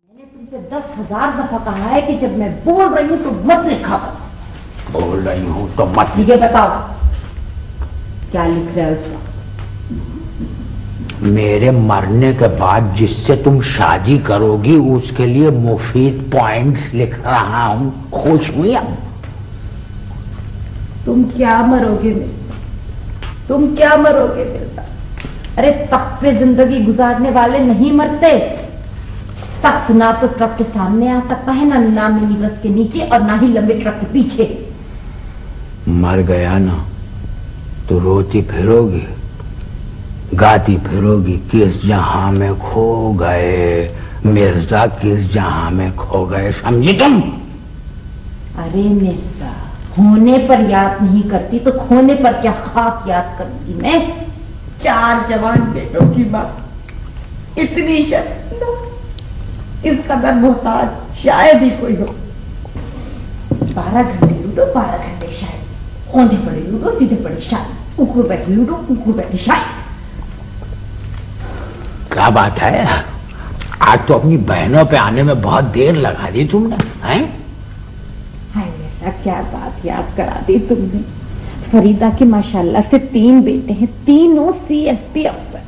मैंने तुमसे 10,000 दफा कहा है कि जब मैं बोल रही हूँ तो मत लिखा करो। बोल रही हूँ तो मत। ठीक है, बताओ क्या लिख रहा है उसका? मेरे मरने के बाद जिससे तुम शादी करोगी उसके लिए मुफीद पॉइंट्स लिख रहा हूँ। खुश हुई अब? तुम क्या मरोगे मेरे साथ? तुम क्या मरोगे मेरे साथ? अरे तख्त पे जिंदगी गुजारने वाले नहीं मरते। तख्त ना तो ट्रक के सामने आ सकता है, ना मिनी बस के नीचे, और ना ही लंबे ट्रक के पीछे। मर गया ना तो रोती फिरोगी, गाती फिरोगी, किस जहां में खो गए मिर्जा, किस जहां में खो गए, समझी तुम? अरे मिर्जा, होने पर याद नहीं करती तो खोने पर क्या खाक याद करती मैं? 4 जवान बेटों की मां, इतनी शर्मिंदा, इस कदर मोहताज शायद ही कोई हो। 12 घंटे लूडो, 12 घंटे शायद, औंधे पड़े लूडो, सीधे पड़े शायद, कुकुर बैठे लूडो, कुकुर बैठे शायद। क्या बात है, आज तो अपनी बहनों पे आने में बहुत देर लगा दी तुमने, हैं? हाय बेटा, क्या बात याद करा दी तुमने। फरीदा के माशाल्लाह से 3 बेटे हैं, तीनों CSP अफसर।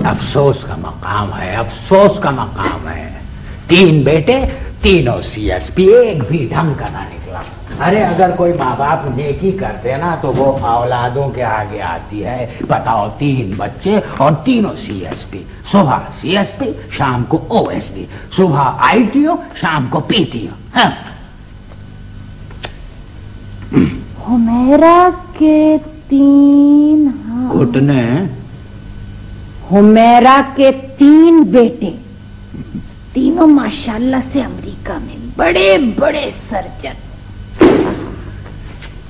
अफसोस का मकाम है, अफसोस का मकाम है। 3 बेटे, तीनों CSP, एक भी ढंग का ना निकला। अरे अगर कोई माँ बाप नेकी करते ना तो वो औलादों के आगे आती है। बताओ, 3 बच्चे और तीनों CSP। सुबह CSP, शाम को OSD, सुबह ITO, शाम को PTO। हाँ। हुमैरा के 3 घुटने। हुमैरा के 3 बेटे, तीनों माशाल्लाह से अमेरिका में बड़े बड़े सर्जन।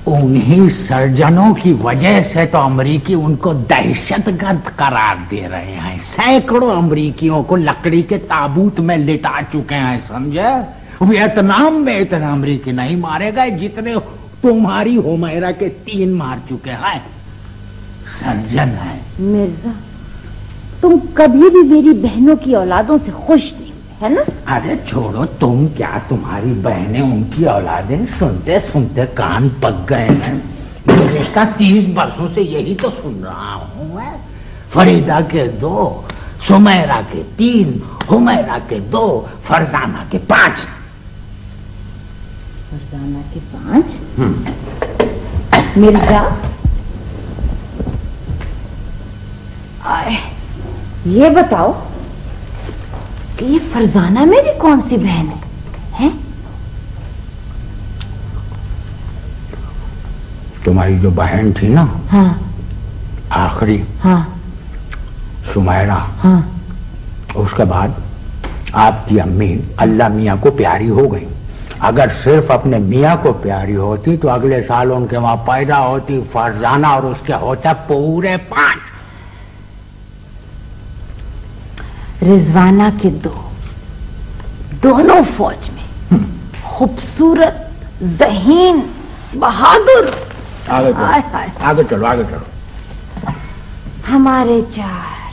उन्हीं सर्जनों की वजह से तो अमरीकी उनको दहशतगर्द करार दे रहे हैं। सैकड़ों अमरीकियों को लकड़ी के ताबूत में लिटा चुके हैं, समझे? वियतनाम में इतने अमरीकी नहीं मारे गए जितने तुम्हारी हुमैरा के 3 मार चुके हैं। सर्जन है। मिर्जा, तुम कभी भी मेरी बहनों की औलादों से खुश नहीं है ना? अरे छोड़ो तुम, क्या तुम्हारी बहनें उनकी औलादें, सुनते सुनते कान पक गए हैं। गुज़िश्ता 30 वर्षों से यही तो सुन रहा हूं मैं। फरीदा के 2, सुमैरा के 3, हुमैरा के 2, फरजाना के 5। फरजाना के 5? मिर्जा, ये बताओ कि ये फरजाना मेरी कौन सी बहन है? हैं? तुम्हारी जो बहन थी ना, हाँ, आखिरी, हाँ, सुमैरा, हाँ, उसके बाद आपकी अम्मी अल्लाह मियाँ को प्यारी हो गई। अगर सिर्फ अपने मियाँ को प्यारी होती तो अगले साल उनके वहां पैदा होती फरजाना और उसके होता पूरे 5। रिजवाना के 2, दोनों फौज में, खूबसूरत, ज़हीन, बहादुर। आगे चलो, आगे चलो, आगे चलो। हमारे 4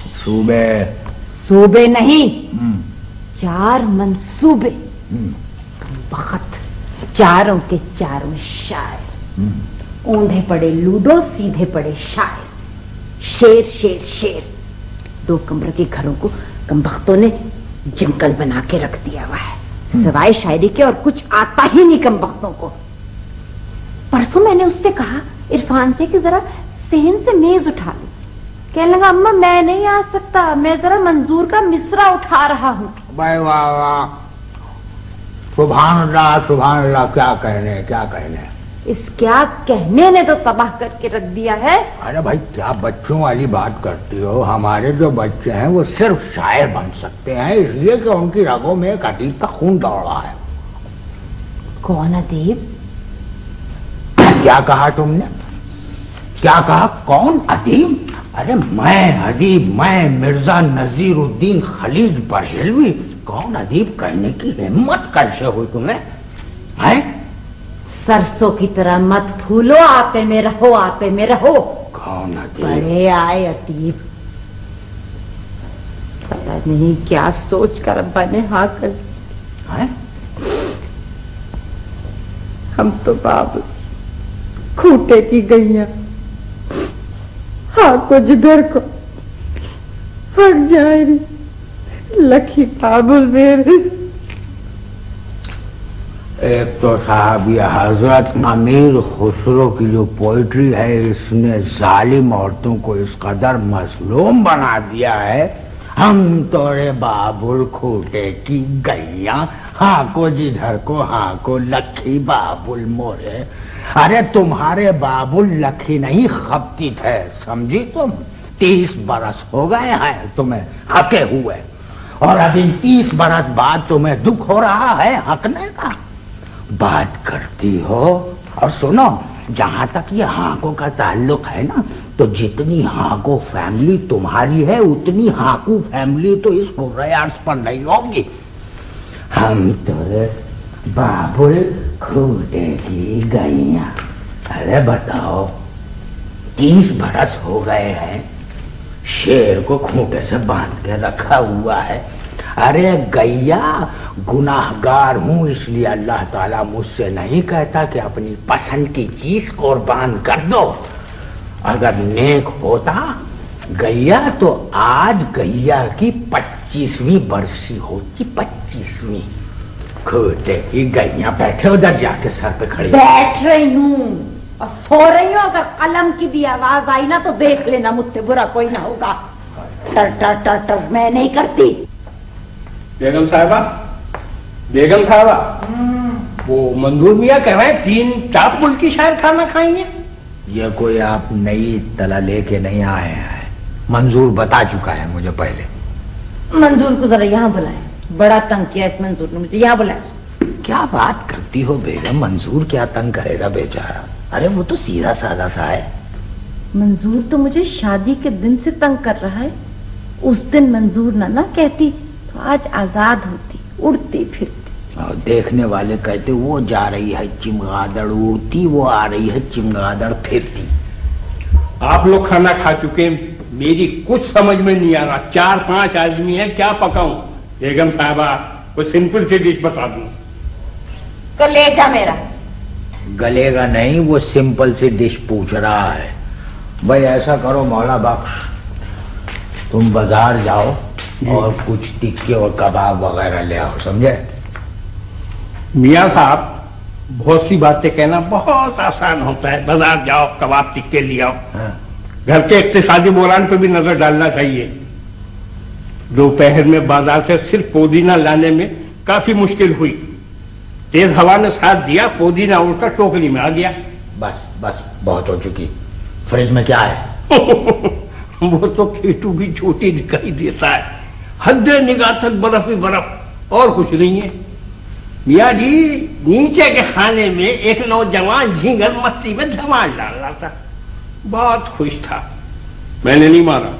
सूबे नहीं, 4 मंसूबे। वक्त, चारों के चारों शायर, औंधे पड़े लूडो, सीधे पड़े शायर। शेर शेर शेर। 2 कमरे के घरों को कमबख्तों ने जंगल बना के रख दिया हुआ है। सिवाय शायरी के और कुछ आता ही नहीं कमबख्तों को। परसों मैंने उससे कहा, इरफान से, कि जरा सहन से मेज उठा लो। कहने लगा, अम्मा मैं नहीं आ सकता, मैं जरा मंजूर का मिसरा उठा रहा हूँ। भाई वाह वाह, सुभान अल्लाह, सुभान अल्लाह। क्या कहने, क्या कहने। इस क्या कहने ने तो तबाह करके रख दिया है। अरे भाई, क्या बच्चों वाली बात करती हो। हमारे जो बच्चे हैं वो सिर्फ शायर बन सकते हैं, इसलिए कि उनकी रगों में एक अदीब का खून दौड़ रहा है। कौन अदीब? क्या कहा तुमने? क्या कहा? कौन अदीब? अरे मैं अदीब, मैं मिर्जा नजीरुद्दीन खलीज बरहेलवी। कौन अदीब कहने की हिम्मत कैसे हुई तुम्हें? है? सरसों की तरह मत फूलो, आपे में रहो, आपे में रहो। कौन अदीब? बड़े आए अदीब, पता پتا نہیں کیا سوچ کر ابا نے ہاں کر دی. ہم تو بابو کھوٹے کی گئیاں ہاں کو جدھر کو ہٹ جائے لکھی بابل میرے. ایک تو صاحب یہ حضرت امیر خسرو کی جو پوئٹری ہے اس نے ظالم عورتوں کو اس قدر مظلوم بنا دیا ہے. ہم تورے بابل کھوٹے کی گئیاں ہاں کو جدھر کو ہاں کو لکھی بابل مورے. ارے تمہارے بابل لکھی نہیں خپتی تھے سمجھی تم. 30 برس ہو گئے ہیں تمہیں ہکے ہوئے اور اب ان 30 برس بعد تمہیں دکھ ہو رہا ہے ہکنے کا. بات کرتی ہو. اور سنو جہاں تک یہ ہانکو کا تعلق ہے نا تو جتنی ہانکو فیملی تمہاری ہے اتنی ہانکو فیملی تو اس گریارس پر نہیں ہوگی. ہم تو بابل کھوٹے کی گئیاں. ارے بتاؤ 30 برس ہو گئے ہیں شیر کو کھوٹے سے باندھ کے رکھا ہوا ہے. ارے گیا گناہگار ہوں اس لیے اللہ تعالیٰ مجھ سے نہیں کہتا کہ اپنی پسند کی چیز قربان کر دو. اگر نیک ہوتا گیا تو آج گیا کی 25ویں برسی ہوتی. 25ویں. کھوٹے کی گئیاں بیٹھے ادھر جا کے سر پہ کھڑی. بیٹھ رہی ہوں اور سو رہی ہوں. اگر قلم کی بھی آواز آئی نا تو دیکھ لینا مجھ سے برا کوئی نہ ہوگا. ٹر ٹر ٹر ٹر میں نہیں کرتی. بیگم صاحبہ وہ منظور میاں کہہ رہے ہیں 3 ٹاپ ملکی شاعر کھانا کھائیں گے. یہ کوئی آپ نئی اطلاع لے کے نہیں آئے ہیں. منظور بتا چکا ہے مجھے پہلے. منظور کو ذرا یہاں بلائیں. بڑا تنگ کیا اس منظور نے مجھے. یہاں بلائیں. کیا بات کرتی ہو بیگم. منظور کیا تنگ کرے گا بیچارہ. ارے وہ تو سیدھا سادہ سا ہے. منظور تو مجھے شادی کے دن سے تنگ کر رہا ہے. اس دن منظور نہ کہتی تو آج آزاد ہوتی اڑتی پھرتی. اور دیکھنے والے کہتے وہ جا رہی ہے چمگادڑ اڑتی وہ آ رہی ہے چمگادڑ پھرتی. آپ لوگ کھانا کھا چکے میری کچھ سمجھ میں نہیں آ رہا. 4-5 آدمی ہیں کیا پکاؤں. بیگم صاحبہ کوئی سمپل سی ڈش بتا دوں. کلیجا میرا. گلے گا نہیں. وہ سمپل سی ڈش پوچھ رہا ہے. بھائی ایسا کرو مولا بخش تم بازار جاؤ اور کچھ ٹکے اور کباب وغیرہ لے آؤ. سمجھے. میاں صاحب بہت سی باتیں کہنا بہت آسان ہوتا ہے. بازار جاؤ کباب ٹکے لے آؤ. گھر کے اقتصادی بحران پہ بھی نظر ڈالنا چاہیے. دوپہر میں بازار سے صرف پودینہ لانے میں کافی مشکل ہوئی. تیز ہوا نے ساتھ دیا. پودینہ اڑ کر ٹوکری میں آ گیا. بس بہت ہو چکی. فریج میں کیا ہے؟ وہ تو کھیٹو بھی چھوٹی دکھائی دیتا ہے. حد نگاہ تک برف ہی برف اور کچھ نہیں ہے. میاں جی نیچے کے کھانے میں ایک نوجوان جھینگر مستی میں دھمال ڈال رہا تھا. بہت خوش تھا. میں نے نہیں مارا.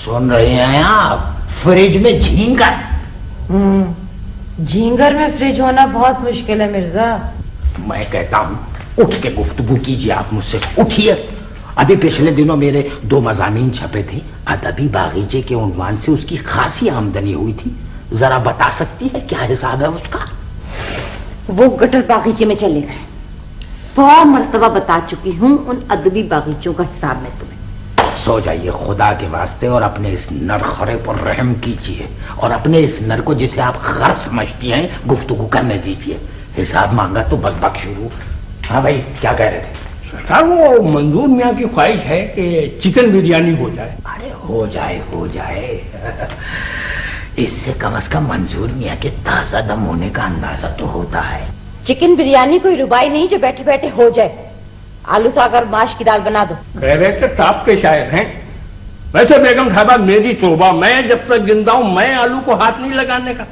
سن رہے ہیں آپ. فریج میں جھینگر. جھینگر میں فریج ہونا بہت مشکل ہے مرزا. میں کہتا ہوں اٹھ کے گفتگو کیجیے. آپ مجھ سے اٹھیے. ابھی پچھلے دنوں میرے 2 مضامین چھپے تھے. ادبی باغیچے کے عنوان سے اس کی خاصی آمدنی ہوئی تھی. ذرا بتا سکتی ہے کیا حساب ہے اس کا؟ وہ گٹر باغیچے میں چلے گئے. 100 مرتبہ بتا چکی ہوں ان ادبی باغیچوں کا حساب میں تمہیں. سو جائیے خدا کے واسطے اور اپنے اس نر خرے پر رحم کیجیے اور اپنے اس نر کو جسے آپ خر سمجھتی ہیں گفتگو کرنے دیجیے. حساب مانگا تو بک بک شروع. ہاں بھائی کیا کہہ رہے تھے؟ سرکار وہ منظور میاں کی خواہش ہے کہ چکن بریانی ہو جائے. ارے ہو جائے. اس سے کم از کم منظور میاں کے تازہ دم ہونے کا اندازہ تو ہوتا ہے. چکن بریانی کوئی ربائی نہیں جو بیٹھے بیٹھے ہو جائے. آلو ساگ اور ماش کی دال بنا دو. کہہ رہے کہ ٹاپ کے شاعر ہیں. ویسے بیگم صاحبہ میری توبہ. میں جب تک زندہ ہوں میں آلو کو ہاتھ نہیں لگانے کا.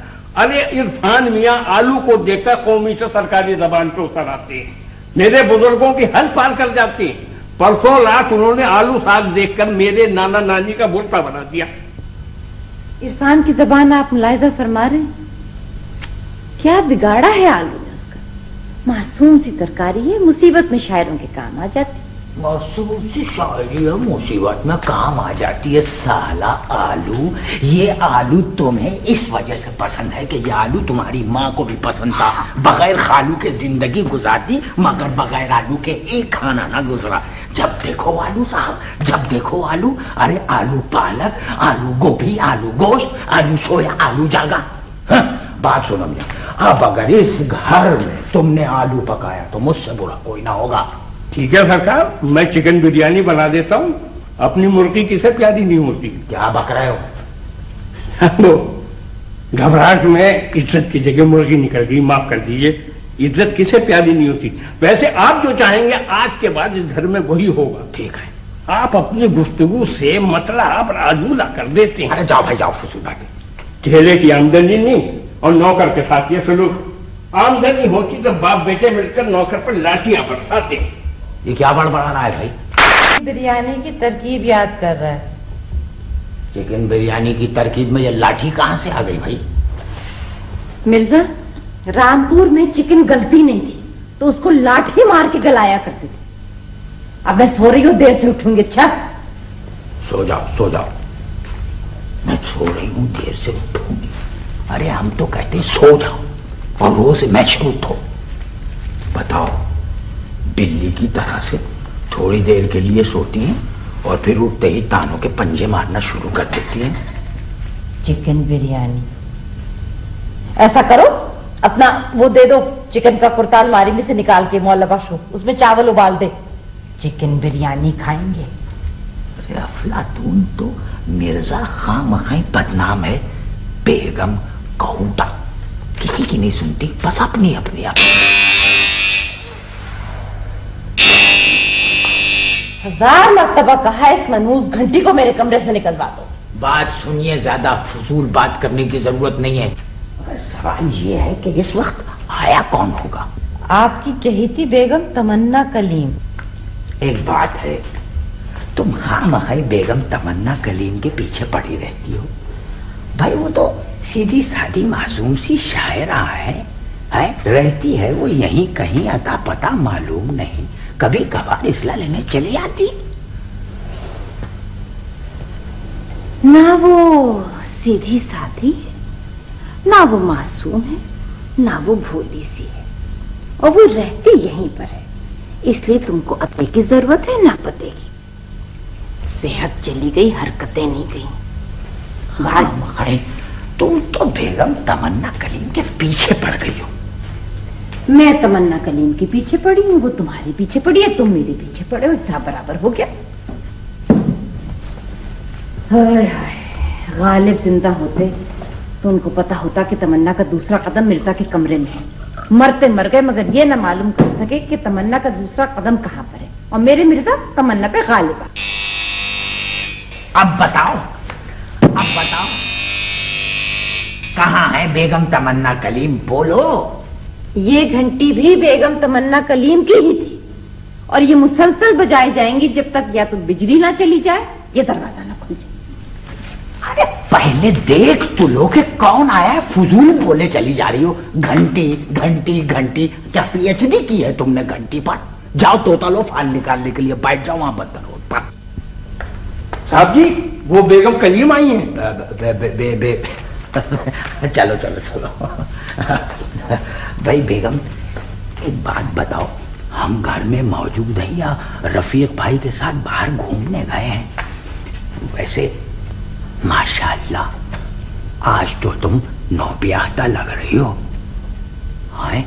ارے عرفان میاں آلو کو دیکھ کر قومی سے سرکاری زبان پہ اتر آتے ہیں. میرے بزرگوں کی حد پار کر جاتی ہیں. پرسوں رات انہوں نے آلو ساگ دیکھ کر میرے نانا نانی کا بھولتا بنا دیا. عرفان کی زبان آپ ملاحظہ فرما رہے ہیں. کیا بگاڑا ہے آلو نے اس کا. معصوم سی ترکاری ہے. مصیبت میں شاعروں کے کام آ جاتی. मखसूस शायरी मुसीबत में काम आ जाती है साला आलू। ये आलू तुम्हें इस वजह से पसंद है कि ये आलू तुम्हारी माँ को भी पसंद था। बगैर आलू के जिंदगी गुजारती, मगर बगैर आलू के एक खाना ना गुजरा। जब देखो आलू साहब, जब देखो आलू। अरे आलू पालक, आलू गोभी, आलू गोश्त, आलू सोया, आलू जागा। हाँ, बात सुनो मियां, अब अगर इस घर में तुमने आलू पकाया तो मुझसे बुरा कोई ना होगा। ठीक है सरकार, मैं चिकन बिरयानी बना देता हूँ। अपनी मुर्गी किसे प्यारी नहीं होती। क्या बक रहे हो? घबराहट में इज्जत की जगह मुर्गी निकल गई, माफ कर दीजिए। इज्जत किसे प्यारी नहीं होती। वैसे आप जो चाहेंगे आज के बाद इस घर में वही होगा। ठीक है, आप अपनी गुफ्तगू से मतलब राजूला कर देते हैं। अरे जाओ भाई जाओ, फुसूल बातें। चेहरे की आमदनी नहीं और नौकर के साथ ये सलूक। आमदनी होती तो बाप बेटे मिलकर नौकर पर लाठियां बरसाते। ये क्या बड़बड़ा रहा है भाई? बिरयानी की तरकीब याद कर रहा है। चिकन बिरयानी की तरकीब में ये लाठी कहां से आ गई भाई? मिर्जा, रामपुर में चिकन गलती नहीं थी तो उसको लाठी मार के गलाया करते थे। अब मैं सो रही हूँ, देर से उठूंगी। अच्छा सो जाओ सो जाओ। मैं सो रही हूँ, देर से उठूंगी। अरे हम तो कहते सो जाओ और रोज मैं से उठो। बताओ, बिल्ली की तरह से थोड़ी देर के लिए सोती हैं और फिर उठते ही तानों के पंजे मारना शुरू कर देती हैं। चिकन बिरयानी, ऐसा करो अपना वो दे दो, चिकन का कुर्ता अलमारी में से निकाल के मौलबा शो, उसमें चावल उबाल दे, चिकन बिरयानी खाएंगे। अरे अफलातून तो मिर्जा खामखाई बदनाम है। बेगम कहूटा किसी की नहीं सुनती, बस अपनी अपनी अपनी। 1000 मर्तबा कहा इस मनहूस घंटी को मेरे कमरे से निकलवा दो। बात सुनिए, ज्यादा फजूल बात करने की जरूरत नहीं है। सवाल ये है कि इस वक्त आया कौन होगा? आपकी चहेती बेगम तमन्ना कलीम। एक बात है, तुम खामखाई बेगम तमन्ना कलीम के पीछे पड़ी रहती हो। भाई वो तो सीधी सादी मासूम सी शायरा है? रहती है वो यहीं कहीं, अता पता मालूम नहीं। कभी कभार इसला लेने चली आती। ना वो सीधी सादी है, ना वो मासूम है, ना वो भोली सी है, और वो रहती यहीं पर है। इसलिए तुमको अते की जरूरत है ना पते की। सेहत चली गई, हरकतें नहीं गई। भाई तुम तो बेगम तमन्ना कलीम के पीछे पड़ गई हो। मैं तमन्ना कलीम के पीछे पड़ी हूँ, वो तुम्हारे पीछे पड़ी है, तुम मेरे पीछे पड़े हो, हिसाब बराबर हो गया। हाय हाय, गालिब जिंदा होते तो उनको पता होता कि तमन्ना का दूसरा कदम मिर्जा के कमरे में है। मरते मर गए, मगर ये ना मालूम कर सके कि तमन्ना का दूसरा कदम कहाँ पर है, और मेरे मिर्जा तमन्ना पे गालिब आ। अब बताओ कहाँ है बेगम तमन्ना कलीम? बोलो। ये घंटी भी बेगम तमन्ना कलीम की ही थी, और ये मुसलसल बजाई जाएंगी जब तक या तो बिजली ना चली जाए या दरवाजा ना खुल जाए। अरे पहले देख तो लो कि कौन आया है, फजूल बोले चली जा रही हो। घंटी घंटी घंटी, क्या पीएचडी की है तुमने घंटी पर? जाओ तोता लो फाइल निकालने के लिए, बैठ जाओ वहां बंदर रोड पर। साहब जी, वो बेगम कलीम आई हैं। चलो चलो चलो। भाई बेगम, एक बात बताओ, हम घर में मौजूद हैं या रफीक भाई के साथ बाहर घूमने गए हैं? वैसे माशाअल्लाह आज तो तुम नौबियाहता लग रही हो। हैं?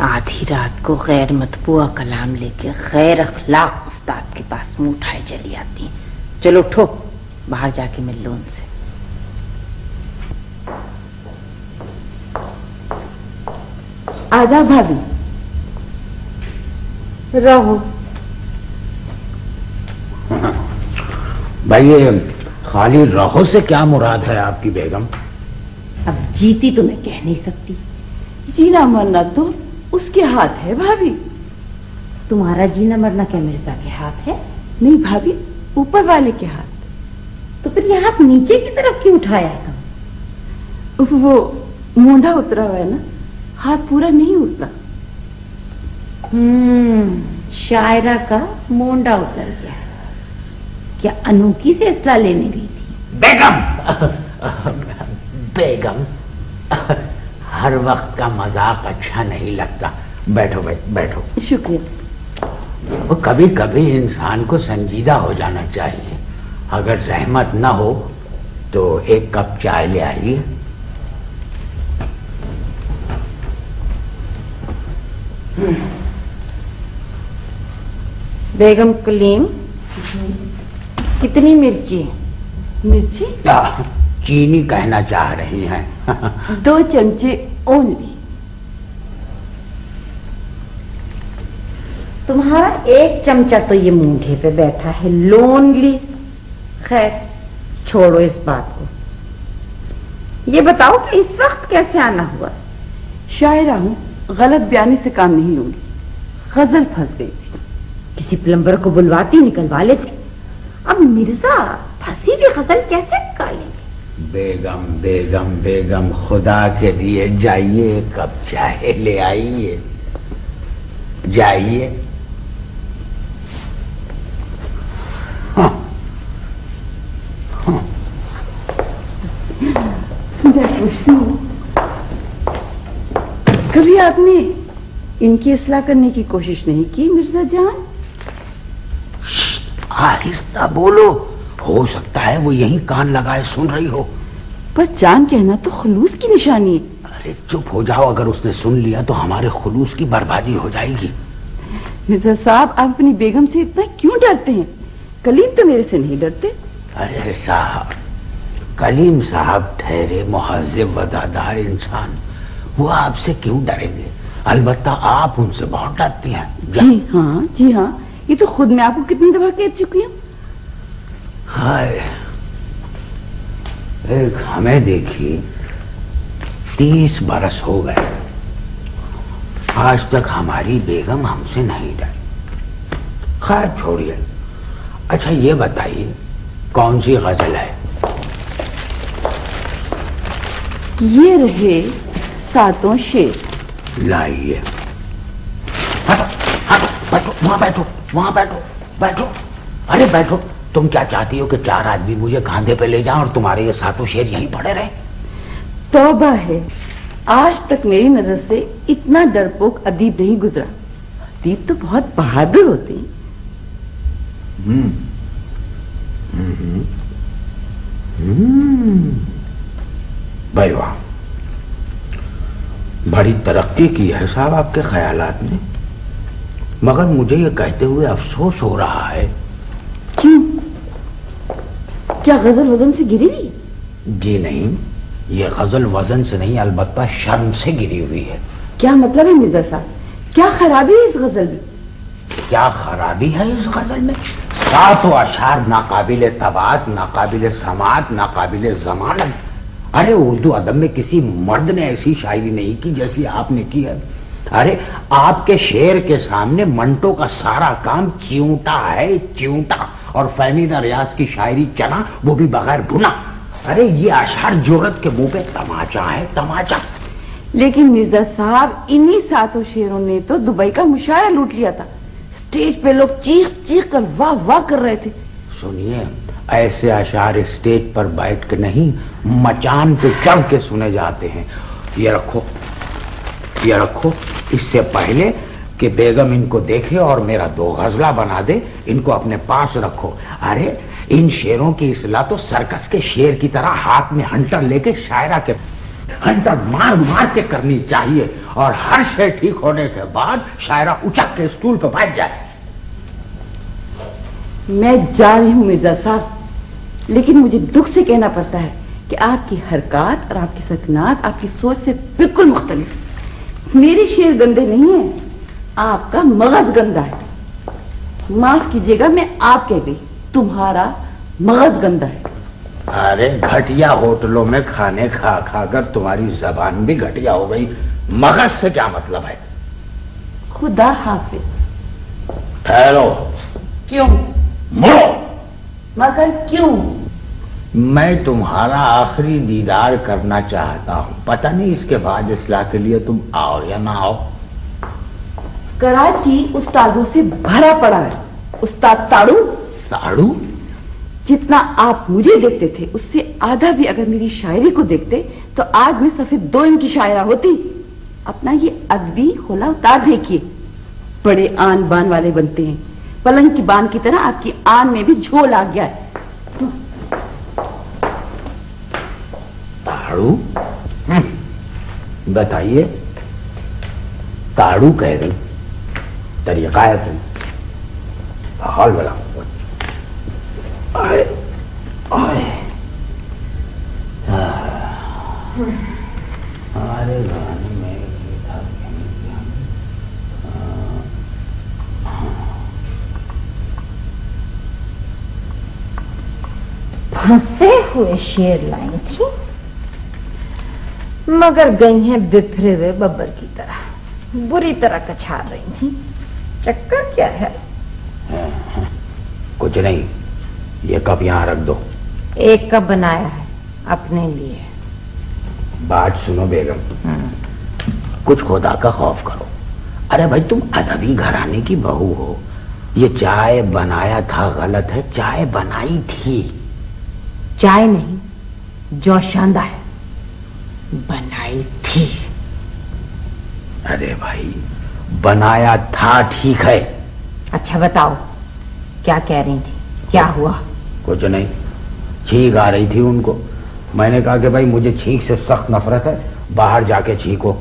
आधी रात को गैर मतबूआ कलाम लेके गैर अखलाक उस्ताद के पास मुंह उठाए चली आती। चलो उठो, बाहर जाके मिल लो उनसे। आजा भाभी, रहो। भाई ये खाली रहो से क्या मुराद है आपकी बेगम? अब जीती तो मैं कह नहीं सकती, जीना मरना तो उसके हाथ है भाभी। तुम्हारा जीना मरना क्या मिर्जा के हाथ है? नहीं भाभी, ऊपर वाले के हाथ। तो फिर ये हाथ नीचे की तरफ क्यों उठाया था? वो मोंढा उतरा हुआ है ना, हाथ पूरा नहीं उठता। शायरा का मोंडा उतर गया। क्या अनोखी से असला लेने गई थी? बेगम बेगम, हर वक्त का मजाक अच्छा नहीं लगता। बैठो बैठो। शुक्रिया। वो कभी कभी इंसान को संजीदा हो जाना चाहिए। अगर सहमत न हो तो एक कप चाय ले आइए। बेगम कलीम, कितनी मिर्ची? मिर्ची? चीनी कहना चाह रही हैं। 2 चमचे ओनली। तुम्हारा 1 चमचा तो ये मूंढे पे बैठा है, लोनली। खैर छोड़ो इस बात को। ये बताओ कि इस वक्त कैसे आना हुआ? शायरा हूं, गलत बयानी से काम नहीं लूंगी। गजल फंस गई थी। किसी प्लम्बर को बुलवाती, निकलवा लेते। अब मिर्जा फंसी हुई गजल कैसे निकालेंगे? बेगम बेगम बेगम, खुदा के लिए जाइए, कब चाहे ले आइए। जाइए। हाँ। हाँ। कभी आपने इनकी इस्लाह करने की कोशिश नहीं की मिर्जा जान? आहिस्ता बोलो, हो सकता है वो यहीं कान लगाए सुन रही हो। पर जान कहना तो खुलूस की निशानी है। अरे चुप हो जाओ, अगर उसने सुन लिया तो हमारे खुलूस की बर्बादी हो जाएगी। मिर्जा साहब, आप अपनी बेगम से इतना क्यों डरते हैं? कलीम तो मेरे से नहीं डरते। अरे साहब, कलीम साहब ठहरे मुहज्जिब वफादार इंसान, वो आपसे क्यों डरेंगे? अलबत्ता आप उनसे बहुत डरती हैं। जी हाँ, ये तो खुद मैं आपको कितनी दफा कह चुकी हूँ। हाय, एक हमें देखिए 30 बरस हो गए, आज तक हमारी बेगम हमसे नहीं डरी। खैर छोड़िए। अच्छा ये बताइए, कौन सी गजल है? ये रहे 7 शेर। लाइए। बैठो, वहां बैठो, वहां बैठो, बैठो। अरे बैठो। तुम क्या चाहती हो कि 4 आदमी मुझे कांधे पे ले जाएं और तुम्हारे ये 7 शेर यहीं पड़े रहे? तौबा है, आज तक मेरी नजर से इतना डरपोक अदीब नहीं गुजरा। अदीब तो बहुत बहादुर होते हैं। भाई वाह, बड़ी तरक्की की है साहब आपके ख्यालात ने। मगर मुझे ये कहते हुए अफसोस हो रहा है। क्यों? क्या गजल वजन से गिरी हुई? जी नहीं, ये गजल वजन से नहीं, अलबत्ता शर्म से गिरी हुई है। क्या मतलब है मिर्जा साहब? क्या खराबी है इस गजल में? क्या खराबी है इस गजल में? 7 अशार नाकाबिले तबात, नाकाबिले समात, नाकाबिले जमानत। अरे उर्दू अदब में किसी मर्द ने ऐसी शायरी नहीं की जैसी आपने की है। अरे आपके शेर के सामने मंटो का सारा काम चिऊटा है, चिऊटा। और फहमीदा रियाज की शायरी चना, वो भी बगैर भुना। अरे ये अशार जुर्रत के मुंह पे तमाचा है, तमाचा। लेकिन मिर्जा साहब, इन्हीं 7 शेरों ने तो दुबई का मुशायरा लूट लिया था। स्टेज पे लोग चीख चीख कर वाह वाह कर रहे थे। सुनिए, ऐसे अशार स्टेज पर बैठ के नहीं, मचान पे चढ़ के सुने जाते हैं। ये रखो, ये रखो। इससे पहले कि बेगम इनको देखे और मेरा 2 गजला बना दे, इनको अपने पास रखो। अरे इन शेरों की इस्लाह तो सर्कस के शेर की तरह हाथ में हंटर लेके शायरा के हंटर मार मार के करनी चाहिए, और हर शेर ठीक होने के बाद शायरा उचक के स्टूल पर बैठ जाए। मैं जा रही हूँ मिर्जा साहब, लेकिन मुझे दुख से कहना पड़ता है कि आपकी हरकत और आपकी सकनात आपकी सोच से बिल्कुल मुख्तलिफ। मेरे शेर गंदे नहीं है, आपका मगज गंदा है। माफ कीजिएगा, मैं आप कह गई, तुम्हारा मगज गंदा है। अरे घटिया होटलों में खाने खा खा कर तुम्हारी जबान भी घटिया हो गई। मगज से क्या मतलब है? खुदा हाफिज। ठहरो। क्यों? मुड़ो। मगर क्यों? मैं तुम्हारा आखिरी दीदार करना चाहता हूं। पता नहीं इसके बाद इस्लाह के लिए तुम आओ या ना आओ। कराची उस्तादों से भरा पड़ा है। उस्ताद ताड़ू, ताड़ू? जितना आप मुझे देखते थे उससे आधा भी अगर मेरी शायरी को देखते तो आज मैं सफेद 2 इंच की शायरा होती। अपना ये अदबी होला उतार देखिए, बड़े आन बान वाले बनते हैं, पलंग की बान की तरह आपकी आन में भी झोल आ गया है। ताड़ू? बताइए, ताड़ू कह रही, तरीका है तुम हाल बड़ा। आए, आए। हमारे गाने में था फंसे हुए शेर लाई थी, मगर गई हैं बिफरे हुए बब्बर की तरह, बुरी तरह कछार रही थी। चक्कर क्या है? कुछ नहीं, ये कप यहाँ रख दो। एक कप बनाया है अपने लिए। बात सुनो बेगम, कुछ खुदा का खौफ करो। अरे भाई, तुम अदबी घराने की बहू हो। ये चाय बनाया था गलत है, चाय बनाई थी। चाय नहीं, जोशांदा है, बनाई थी। अरे भाई, बनाया था ठीक है। अच्छा बताओ, क्या कह रही थी, क्या हुआ? कुछ नहीं, छींक आ रही थी उनको। मैंने कहा कि भाई मुझे छींक से सख्त नफरत है, बाहर जाके छींको।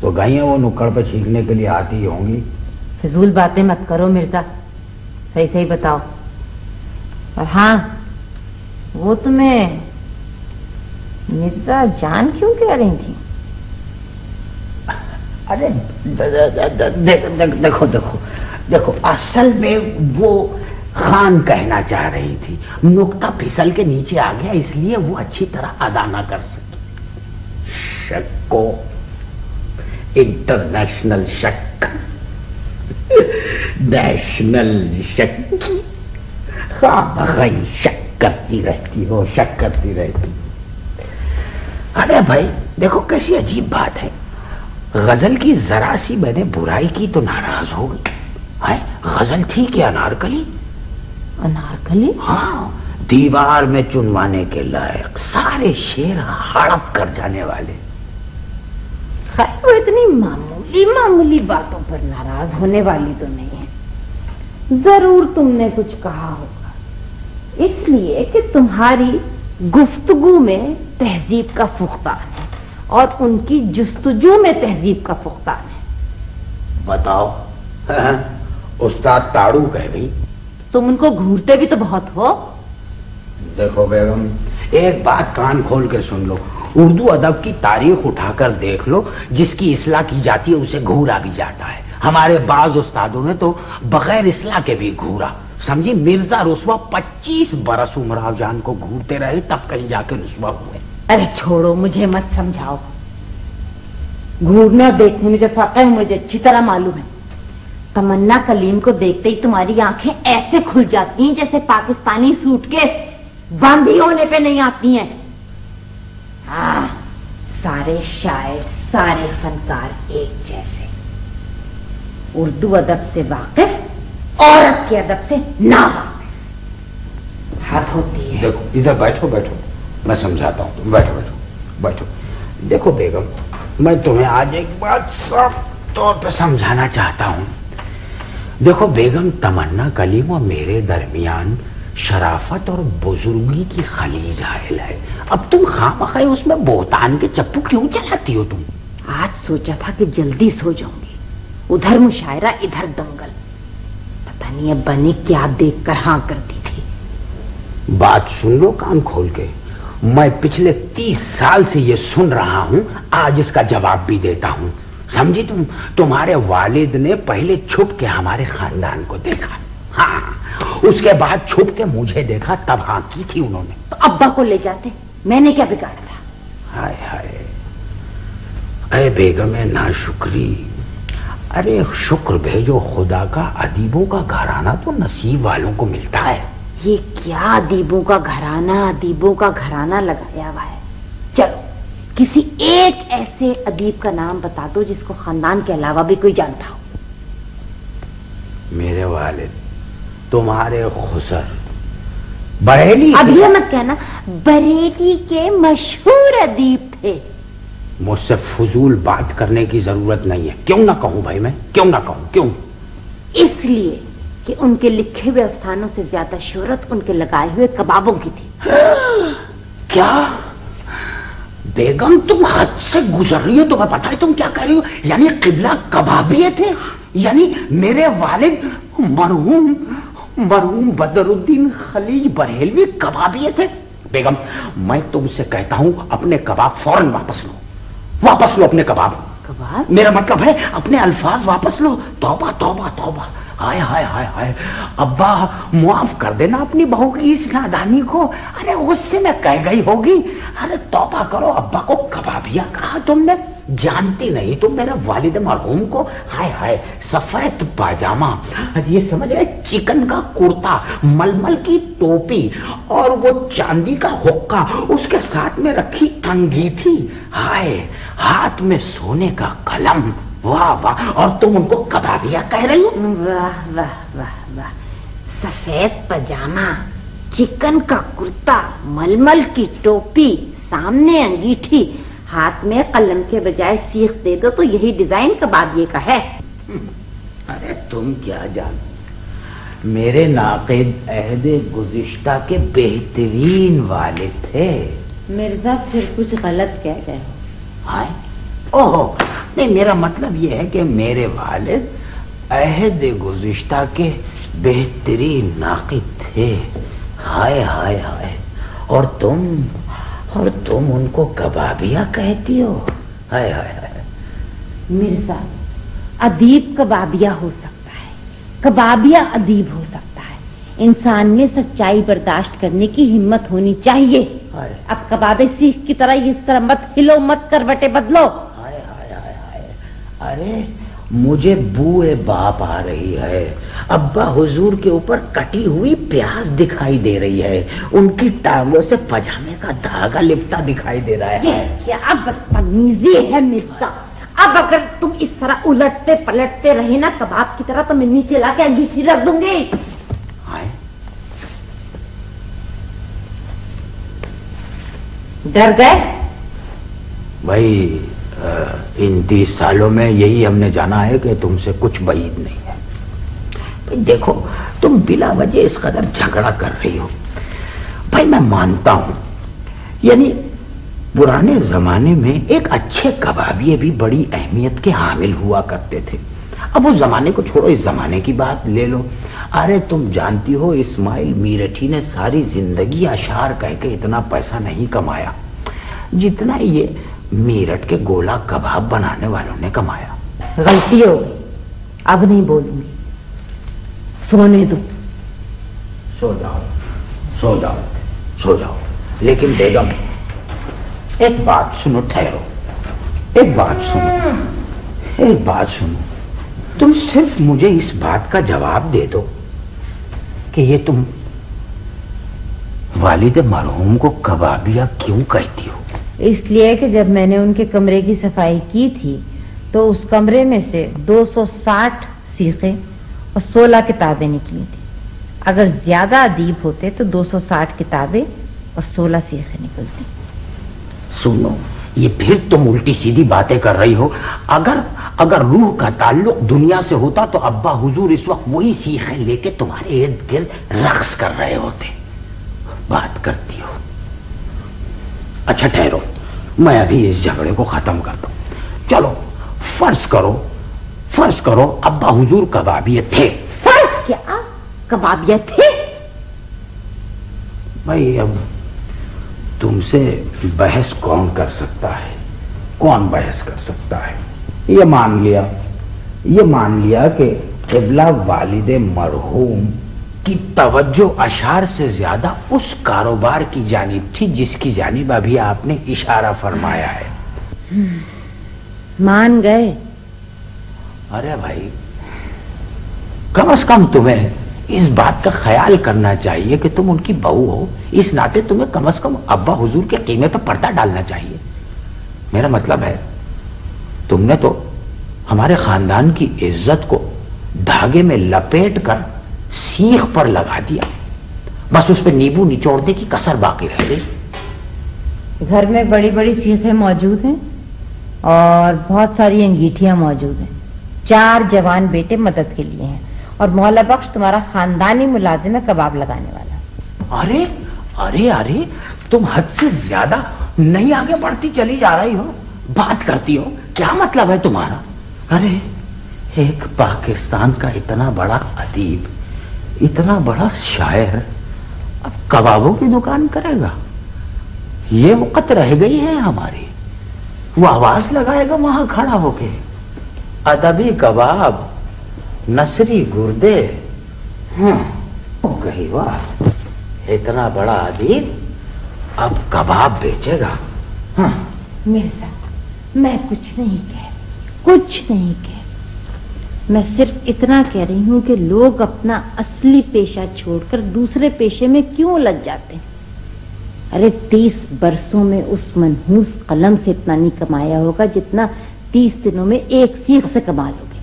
तो गई है वो नुक्कड़ पे छींकने के लिए आती होंगी। फिजूल बातें मत करो मिर्जा, सही सही बताओ। और हाँ, वो तुम्हें मिर्जा जान क्यों कह रही थी? अरे देखो देखो देखो, असल में वो खान कहना चाह रही थी, नुक्ता फिसल के नीचे आ गया, इसलिए वो अच्छी तरह अदा ना कर सकी। शक्को, इंटरनेशनल शक, नेशनल शक, खामखई शक करती रहती हो, शक करती रहती। अरे भाई देखो कैसी अजीब बात है, गजल की जरा सी मैंने बुराई की तो नाराज हो गई। गजल थी क्या अनारकली? अनारकली? हाँ, दीवार में चुनवाने के लायक, सारे शेर हड़प कर जाने वाले। खैर, वो इतनी मामूली मामूली बातों पर नाराज होने वाली तो नहीं है। जरूर तुमने कुछ कहा होगा, इसलिए कि तुम्हारी गुफ्तगू में तहजीब का फुख्तान है और उनकी जुस्तजू में तहजीब का फुख्तान है। बताओ। उस्ताद ताड़ू कह गई। तुम उनको घूरते भी तो बहुत हो। देखो बेगम, एक बात कान खोल के सुन लो, उर्दू अदब की तारीख उठाकर देख लो, जिसकी इस्लाह की जाती है उसे घूरा भी जाता है। हमारे बाज उस्तादों ने तो बगैर इस्लाह के भी घूरा। समझी, मिर्जा रुस्वा 25 बरस उमराव जान को घूरते रहे, तब कहीं जाके रुस्वा हुए। अरे छोड़ो, मुझे मत समझाओ। घूरना देखने में जो फर्क है मुझे अच्छी तरह मालूम है। तमन्ना कलीम को देखते ही तुम्हारी आंखें ऐसे खुल जाती हैं जैसे पाकिस्तानी सूटकेस बांधी होने पे नहीं आती हैं। हाँ, सारे शायर, सारे फनकार एक जैसे, उर्दू अदब से वाकिफ, औरत के अदब से ना वाकिफ। हद होती है। देखो, इधर बैठो बैठो, मैं समझाता हूँ। तुम बैठो बैठो बैठो। देखो बेगम, मैं तुम्हें आज एक बात साफ तौर पे समझाना चाहता हूँ। देखो बेगम, तमन्ना कलीम और मेरे दरमियान शराफत और बुजुर्गी की खलीज हाइल है। अब तुम खामखा उसमें बोतान के चप्पू क्यों चलाती हो तुम? आज सोचा था कि जल्दी सो जाऊंगी, उधर मुशायरा इधर दंगल, पता नहीं अब बनी क्या देखकर हाँ करती थी। बात सुन लो कान खोल के, मैं पिछले 30 साल से ये सुन रहा हूं, आज इसका जवाब भी देता हूं। समझी तुम? तुम्हारे वालिद ने पहले छुप के हमारे खानदान को देखा, हाँ, उसके बाद छुप के मुझे देखा, तब हाँ की थी उन्होंने। तो अब्बा को ले जाते, मैंने क्या बिगाड़ा था? हाय हाय, अरे बेगम है नाशुक्री। अरे शुक्र भेजो खुदा का, अदीबों का घराना तो नसीब वालों को मिलता है। ये क्या अदीबों का घराना, अदीबों का घराना लगाया हुआ है। चलो किसी एक ऐसे अदीब का नाम बता दो जिसको खानदान के अलावा भी कोई जानता हो। میرے والد تمہارے خسر بریلی، اب یہ مت کہنا بریلی کے مشہور ادیب تھے. مجھ سے فضول بات کرنے کی ضرورت نہیں ہے. کیوں نہ کہوں بھائی، میں کیوں نہ کہوں؟ کیوں؟ اس لیے کہ ان کے لکھے ہوئے افسانوں سے زیادہ شہرت ان کے لگائے ہوئے کبابوں کی تھی. کیا بیگم تم حد سے گزر رہی ہو؟ تمہیں پتا ہے تم کیا کہہ رہی ہو؟ یعنی قبلہ کبابیے تھے؟ یعنی میرے والد مرحوم بدر الدین خلیج بریلوی کبابیے تھے؟ بیگم میں تم سے کہتا ہوں اپنے کباب فوراً واپس لو. واپس لو اپنے کباب. کباب؟ میرا مطلب ہے اپنے الفاظ واپس لو. توبہ توبہ توبہ. ہائے ہائے ہائے ہائے. ابا معاف کر دینا اپنی بہو کی اس نادانی کو. ارے غصے میں کہہ گئی ہوگی. ارے توبہ کرو. ابا کو کبابیا کہا تم نے؟ جانتی نہیں تم میرے والد مرحوم کو؟ ہائے ہائے سفید پاجامہ، یہ سمجھ رہے چکن کا کرتا، ململ کی ٹوپی اور وہ چاندی کا حقہ، اس کے ساتھ میں رکھی انگیٹھی، ہائے ہاتھ میں سونے کا قلم. واہ واہ. اور تم ان کو کبابیا کہہ رہی ہو؟ واہ واہ واہ واہ. سفید پاجامہ، چکن کا کرتا، ململ کی ٹوپی، سامنے انگیٹھی، ہاتھ میں قلم کے بجائے سیخ دے دو تو یہی ڈیزائن کبابیے کا ہے. ارے تم کیا جان، میرے ناقد عہد گزشتہ کے بہترین والد تھے. مرزا پھر کچھ غلط کہہ گئے ہو. ہائے اوہ نہیں، میرا مطلب یہ ہے کہ میرے والد عہد گزشتہ کے بہترین ناقد تھے. ہائے ہائے ہائے. اور تم ان کو کبابیا کہتی ہو؟ ہائے ہائے ہائے. مرزا ادیب کبابیا ہو سکتا ہے، کبابیا ادیب ہو سکتا ہے. انسان میں سچائی برداشت کرنے کی ہمت ہونی چاہیے. اب کبابے سیخ کی طرح اس طرح مت ہلو، مت کروٹیں بدلو. ہائے ہائے ہائے ہائے. ارے مجھے بوئے باپ آ رہی ہے. ابا حضور کے اوپر کٹی ہوئی پیاز دکھائی دے رہی ہے. ان کی ٹانگوں سے پاجامے کا دھاگا لپٹا دکھائی دے رہا ہے. یہ کیا بدتمیزی ہے مرزا. اب اگر تم اس طرح الٹتے پلٹتے رہے نا کباب کی طرح تو میں نیچے لا کے انگیٹھی رکھ دوں گی. ڈر گئے بھائی؟ ان 30 سالوں میں یہی ہم نے جانا ہے کہ تم سے کچھ بعید نہیں ہے. دیکھو تم بلا وجہ اس قدر جھگڑا کر رہی ہو. بھائی میں مانتا ہوں یعنی پرانے زمانے میں ایک اچھے کبابیے بھی بڑی اہمیت کے حامل ہوا کرتے تھے. اب اس زمانے کو چھوڑو، اس زمانے کی بات لے لو. ارے تم جانتی ہو اسماعیل میرٹھی نے ساری زندگی اشعار کہہ کے اتنا پیسہ نہیں کمایا جتنا یہ میرٹھ کے گولا کباب بنانے والوں نے کمایا. غلطی ہو گئی، اب نہیں بولوں گی. سونے دو. سو جاؤ سو جاؤ سو جاؤ. لیکن بیگم ایک بات سنو، ٹھہرو. ایک بات سنو. تم صرف مجھے اس بات کا جواب دے دو کہ یہ تم والد مرحوم کو کبابیا کیوں کہتی ہو؟ اس لیے کہ جب میں نے ان کے کمرے کی صفائی کی تھی تو اس کمرے میں سے 260 سیخیں اور 16 کتابیں نکلی تھی. اگر زیادہ ادیب ہوتے تو 260 کتابیں اور 16 سیخیں نکلتی. سنو، یہ پھر تم الٹی سیدھی باتیں کر رہی ہو. اگر روح کا تعلق دنیا سے ہوتا تو ابا حضور اس وقت وہی سیخیں لے کے تمہارے ارد گرد رقص کر رہے ہوتے. بات کرتی ہو. اچھا ٹھہرو، میں ابھی اس جھگڑے کو ختم کرتا ہوں. چلو فرض کرو ابا حضور کبابیے تھے. فرض کیا کبابیہ تھے؟ بھائی اب تم سے بحث کون کر سکتا ہے؟ کون بحث کر سکتا ہے؟ یہ مان لیا کہ قبلہ والد مرحوم کی توجہ اشعار سے زیادہ اس کاروبار کی جانب تھی جس کی جانب ابھی آپ نے اشارہ فرمایا ہے. مان گئے؟ ارے بھائی کم از کم تمہیں اس بات کا خیال کرنا چاہیے کہ تم ان کی بہو ہو. اس ناطے تمہیں کم از کم ابا حضور کے قیمے پہ پردہ ڈالنا چاہیے. میرا مطلب ہے تم نے تو ہمارے خاندان کی عزت کو دھاگے میں لپیٹ کر سیخ پر لگا دیا، بس اس پہ نیبو نچوڑنے کی کسر باقی رہ گئی۔ گھر میں بڑی بڑی سیخیں موجود ہیں اور بہت ساری انگیٹھیاں موجود ہیں۔ 4 جوان بیٹے مدد کے لیے ہیں اور مولا بخش تمہارا خاندانی ملازم ہے کباب لگانے والا۔ ارے ارے ارے، تم حد سے زیادہ نہیں آگے بڑھتی چلی جا رہی ہو، بات کرتی ہو، کیا مطلب ہے تمہارا؟ ارے ایک پاکستان کا اتنا بڑا ادیب، اتنا بڑا شاعر اب کبابوں کی دکان کرے گا؟ یہ وقت رہ گئی ہے ہماری، وہ آواز لگائے گا وہاں کھڑا ہو کے، ادبی کباب، نثری گردے، ہو گئی واہ، اتنا بڑا ادیب اب کباب بیچے گا۔ مرزا میں کچھ نہیں کہہ رہی، کچھ نہیں کہہ رہی، میں صرف اتنا کہہ رہی ہوں کہ لوگ اپنا اصلی پیشہ چھوڑ کر دوسرے پیشے میں کیوں لگ جاتے ہیں؟ ارے 30 برسوں میں اس منحوس قلم سے اتنا نہیں کمایا ہوگا جتنا 30 دنوں میں ایک سیخ سے کما لو گے۔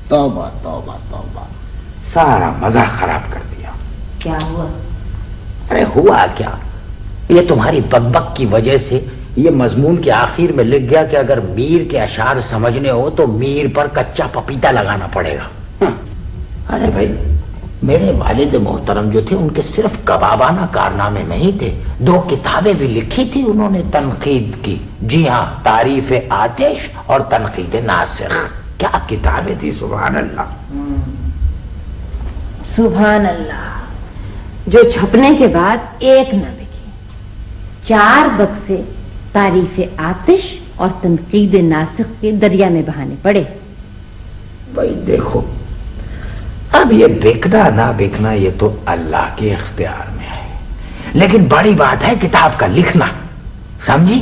توبہ توبہ توبہ، سارا مزہ خراب کر دیا۔ کیا ہوا؟ ارے ہوا کیا، یہ تمہاری بک کی وجہ سے یہ مضمون کے آخر میں لکھ گیا کہ اگر میر کے اشعار سمجھنے ہو تو میر پر کچا پپیتا لگانا پڑے گا۔ ارے بھائی، میرے والد محترم جو تھے ان کے صرف کبابانہ کارنامے نہیں تھے، 2 کتابیں بھی لکھی تھی انہوں نے تنقید کی۔ جی ہاں، تعریف آتش اور تنقید ناسخ۔ کیا کتابیں تھی، سبحان اللہ سبحان اللہ، جو چھپنے کے بعد ایک نہ بکی، 4 بکسے تعریف آتش اور تنقید ناسخ کے دریا میں بہانے پڑے۔ بھائی دیکھو، اب یہ بیکنا نہ بیکنا یہ تو اللہ کے اختیار میں ہے، لیکن بڑی بات ہے کتاب کا لکھنا، سمجھی؟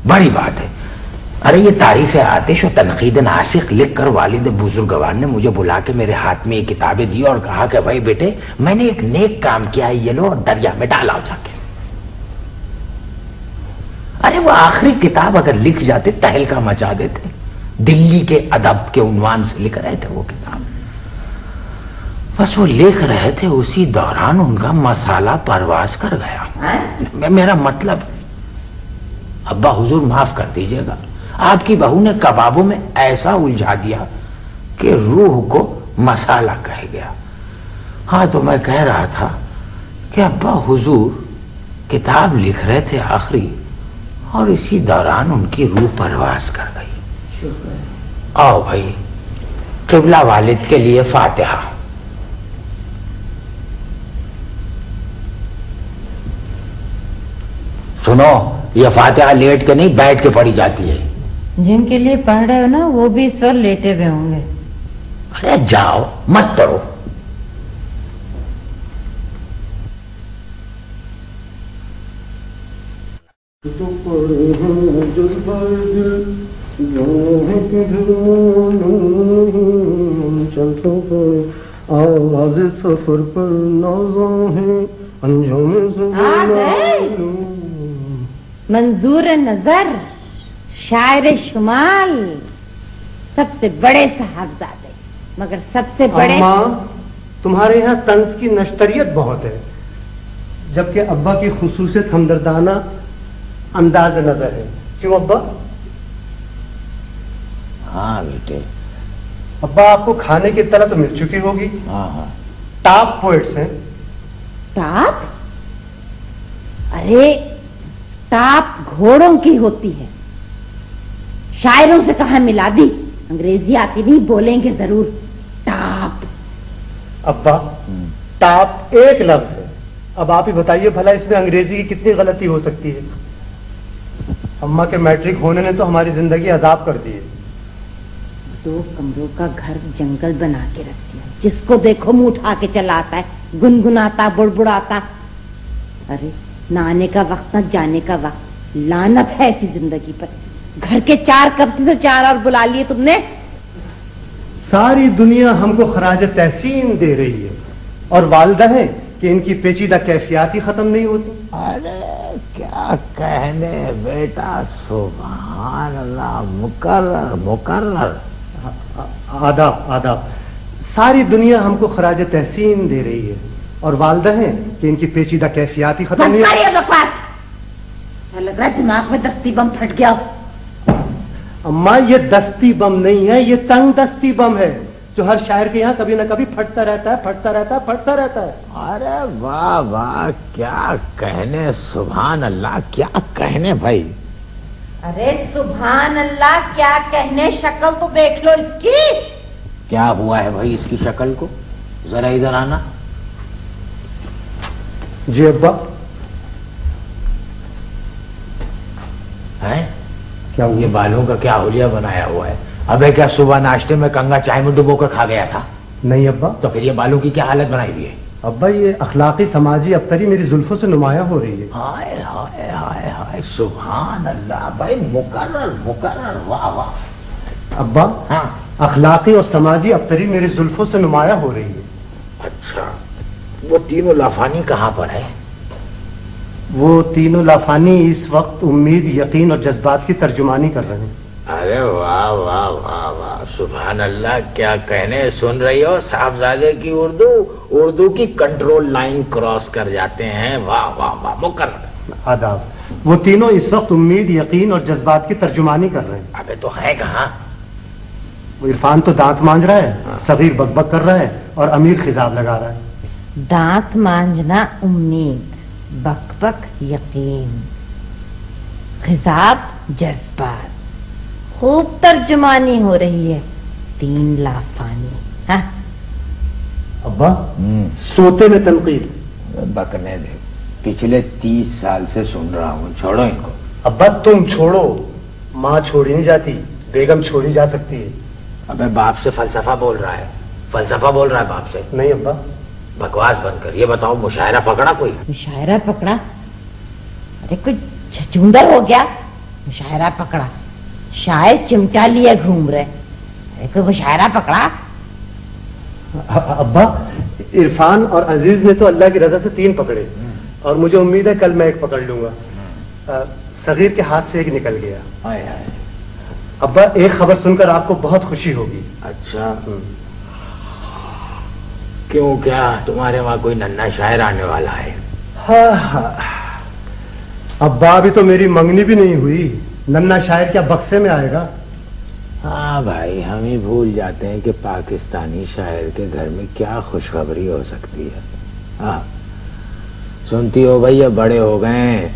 بڑی بات ہے۔ ارے یہ تعریف آتش اور تنقید ناسخ لکھ کر والد بزرگوار نے مجھے بلا کے میرے ہاتھ میں یہ کتابیں دی اور کہا کہ بھائی بیٹے میں نے ایک نیک کام کیا ہے، یہ لو اور دریا میں ڈالا جا کے۔ ارے وہ آخری کتاب اگر لکھ جاتے تہلکہ مچا دیتے، دلی کے ادب کے عنوان سے لکھ رہے تھے وہ کتاب، بس وہ لکھ رہے تھے اسی دوران ان کا مسالہ پرواز کر گیا۔ میرا مطلب، ابا حضور معاف کر دیجئے گا، آپ کی بہو نے کبابوں میں ایسا الجھا دیا کہ روح کو مسالہ کہہ گیا۔ ہاں تو میں کہہ رہا تھا کہ ابا حضور کتاب لکھ رہے تھے آخری اور اسی دوران ان کی روح پرواز کر گئی۔ آؤ بھائی، قبلہ والد کے لیے فاتحہ۔ سنو، یہ فاتحہ لیٹ کے نہیں بیٹھ کے پڑھی جاتی ہے۔ جن کے لیے پڑھ رہے ہو نا وہ بھی اس وقت لیٹے ہوئے ہوں گے۔ ارے جاؤ، مت پڑھو۔ آواز سفر پر نازاں ہے منظور نظر، شاعر شمال، سب سے بڑے صاحبزادے، مگر سب سے بڑے۔ تمہارے یہاں طنز کی نشتریت بہت ہے، جبکہ ابا کی خصوصیت ہمدردانہ انداز نظر ہے۔ کیوں ابا؟ ہاں بیٹے۔ ابا آپ کو کھانے کی طرح تو مل چکی ہوگی۔ ہاں ہاں۔ ٹاپ پوئٹس ہیں۔ ٹاپ؟ ارے ٹاپ گھوڑوں کی ہوتی ہے، شاعروں سے کہاں ملا دی؟ انگریزی آتی نہیں، بولیں گے ضرور۔ ٹاپ۔ ابا ٹاپ ایک لفظ ہے، اب آپ ہی بتائیے بھلا اس میں انگریزی کی کتنی غلطی ہو سکتی ہے؟ اماں کے میٹرک ہونے نے تو ہماری زندگی عذاب کر دی ہے۔ 2 کمروں کا گھر جنگل بنا کے رکھ دیا، جس کو دیکھو منہ اٹھا کے چلا آتا ہے، گنگناتا، بڑبڑاتا۔ ارے نہ آنے کا وقت نہ جانے کا وقت، لعنت ہے ایسی زندگی پر۔ گھر کے 4 کب تھے تو 4 اور بلا لیے تم نے۔ ساری دنیا ہم کو خراج تحسین دے رہی ہے اور والدہ ہے کہ ان کی پیچیدہ کیفیات ہی ختم نہیں ہوتی۔ ارے کیا کہنے بیٹا، سبحان اللہ، مقرر مقرر۔ आदाब आदाब। सारी दुनिया हमको खराज तहसीन दे रही है और वालदा है कि इनकी पेचीदा कैफियत ही खत्म नहीं है। लग रहा है दिमाग में दस्ती बम फट गया। अम्मा ये दस्ती बम नहीं है, ये तंग दस्ती बम है जो हर शायर के यहाँ कभी ना कभी फटता रहता है, फटता रहता है, फटता रहता है। अरे वाह वाह, क्या कहने, सुभान अल्लाह, क्या कहने भाई। अरे सुभान अल्लाह क्या कहने, शक्ल तो देख लो इसकी। क्या हुआ है भाई इसकी शक्ल को, जरा इधर आना। जी अब्बा। है क्या हुआ? ये बालों का क्या हुलिया बनाया हुआ है? अबे क्या सुबह नाश्ते में कंगा चाय में डुबो कर खा गया था? नहीं अब्बा। तो फिर ये बालों की क्या हालत बनाई हुई है? अब्बा ये अखलाकी समाजी अबतरी मेरी जुल्फों से नुमाया हो रही है। हाय हाय हाय हाय, सुभान अल्लाह भाई, मुकर्रर मुकर्रर, वाह वाह। अब्बा हाँ अखलाकी और समाजी अबतरी मेरी जुल्फों से नुमाया हो रही है। अच्छा, वो तीनों लाफानी कहाँ पर है? वो तीनों लाफानी इस वक्त उम्मीद, यकीन और जज्बात की तर्जुमानी कर रहे हैं। अरे वाह वाह वाह वाह, सुभान अल्लाह, क्या कहने। सुन रही हो साहबजादे की उर्दू, उर्दू की कंट्रोल लाइन क्रॉस कर जाते हैं। वाह वाह वाह, मुकर्रर। आदाब। वो तीनों इस वक्त उम्मीद, यकीन और जज्बात की तर्जुमानी कर रहे हैं। अबे तो है कहाँ? वो इरफान तो दांत मांझ रहा है, सगीर बकबक कर रहा है और अमीर खिजाब लगा रहा है। दांत मांझना उम्मीद, बकबक यकीन, खिजाब जज्बात, खूब तर्जुमानी हो रही है। तीन लाफानी। हाँ? अब्बा सोते में तनकीद। बकने दे, पिछले 30 साल से सुन रहा हूँ, छोड़ो इनको। अब्बा तुम छोड़ो, माँ छोड़ी नहीं जाती, बेगम छोड़ी जा सकती है। अबे बाप से फलसफा बोल रहा है, फलसफा बोल रहा है बाप से। नहीं अब्बा। बकवास बंद कर। ये बताओ, मुशायरा पकड़ा कोई? मुशायरा पकड़ा? अरे कोई छचूंदर हो गया, मुशायरा पकड़ा? शायद चिमटा लिए घूम रहे। अरे कोई मुशायरा पकड़ा? अब्बा इरफान और अजीज ने तो अल्लाह की रजा से 3 पकड़े और मुझे उम्मीद है कल मैं एक पकड़ लूंगा। सगीर के हाथ से एक निकल गया। हाय हाय। अब्बा एक खबर सुनकर आपको बहुत खुशी होगी। अच्छा, क्यों, क्या तुम्हारे वहां कोई नन्हा शायर आने वाला है? हाँ। अब्बा अभी तो मेरी मंगनी भी नहीं हुई, नन्हा शायर क्या बक्से में आएगा? हाँ भाई, हम ही भूल जाते हैं कि पाकिस्तानी शायर के घर में क्या खुशखबरी हो सकती है। हाँ, सुनती हो भाई, ये बड़े हो गए,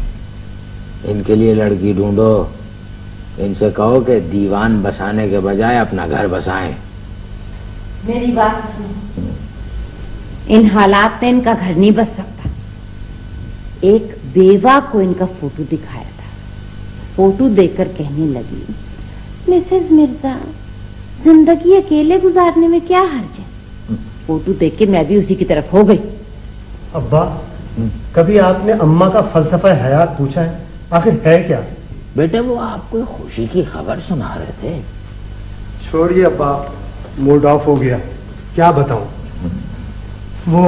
इनके लिए लड़की ढूंढो, इनसे कहो कि दीवान बसाने के बजाय अपना घर बसाएं। मेरी बात सुनो, इन हालात में इनका घर नहीं बस सकता। एक बेवा को इनका फोटो दिखाया था, फोटो देखकर कहने लगी, मिसेस मिर्जा, जिंदगी अकेले गुजारने में क्या हर्ज है। फोटो देख के मैं भी उसी की तरफ हो गई। अब्बा कभी आपने अम्मा का फलसफा हयात पूछा है? आखिर है क्या? बेटे वो आपको खुशी की खबर सुना रहे थे। छोड़िए अब्बा, मूड ऑफ हो गया। क्या बताऊं, वो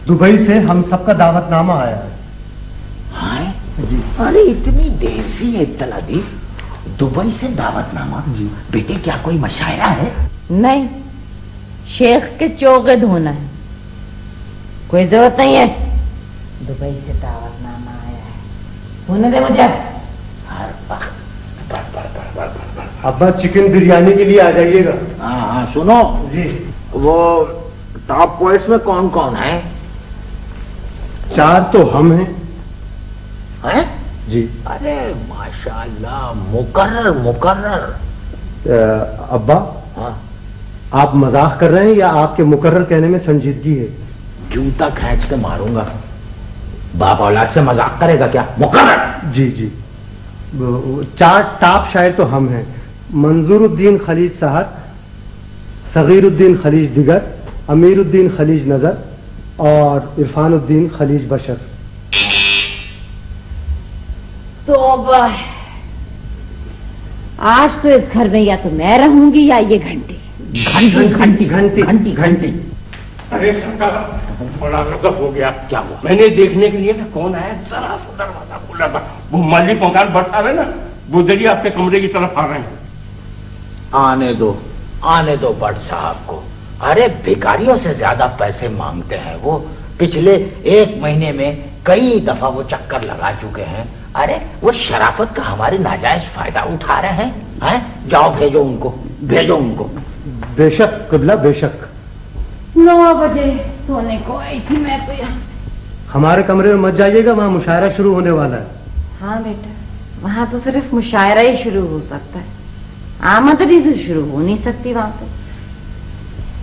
दुबई से हम सबका दावतनामा आया है। हाँ जी। अरे इतनी देर से ये इत्तला दी, दुबई से दावतनामा? जी बेटे, क्या कोई मशायरा है? नहीं, शेख के चोगे धोना है, कोई जरूरत नहीं है। दुबई से दावतनामा आया है, होने दे मुझे। अब्बा चिकन बिरयानी के लिए आ जाइएगा। हाँ हाँ, सुनो जी। वो टॉप पोइट्स में कौन कौन है? 4 तो हम हैं। हैं? जी। अरे माशाल्लाह, मुकर्रर मुकर्रर। अब्बा हाँ? आप मजाक कर रहे हैं या आपके मुकर्रर कहने में संजीदगी है? जूता खींच के मारूंगा। बाप औलाद से मजाक करेगा क्या? मुकर्रर। जी जी। 4 टॉप शायर तो हम हैं, मंजूरुद्दीन खलीज सहर, सगीरुद्दीन खलीज दिगर, अमीरुद्दीन खलीज नजर और इरफानुद्दीन खलीज बशर। तौबा, आज तो इस घर में या तो मैं रहूंगी या ये घंटी। घंटी घंटी घंटी घंटी घंटी। अरे सरकार, बड़ा गजब हो गया। क्या हुआ? मैंने देखने के लिए था कौन आया, जरा सा दरवाजा खुला था, वो माली मकान बैठा रहे ना, वो जरिए आपके कमरे की तरफ आ रहे हैं। आने दो, आने दो भट्ट साहब को। अरे भिखारियों से ज्यादा पैसे मांगते हैं वो। पिछले 1 महीने में कई दफा वो चक्कर लगा चुके हैं। अरे वो शराफत का हमारे नाजायज फायदा उठा रहे हैं। जाओ भेजो उनको, भेजो उनको। बेशक क़िबला, बेशक। 9 बजे सोने को आई थी मैं तो यहाँ। हमारे कमरे में मत जाइएगा, वहाँ मुशायरा शुरू होने वाला है। हाँ बेटा, वहाँ तो सिर्फ मुशायरा ही शुरू हो सकता है, आमदनी तो शुरू हो नहीं सकती वहाँ तो।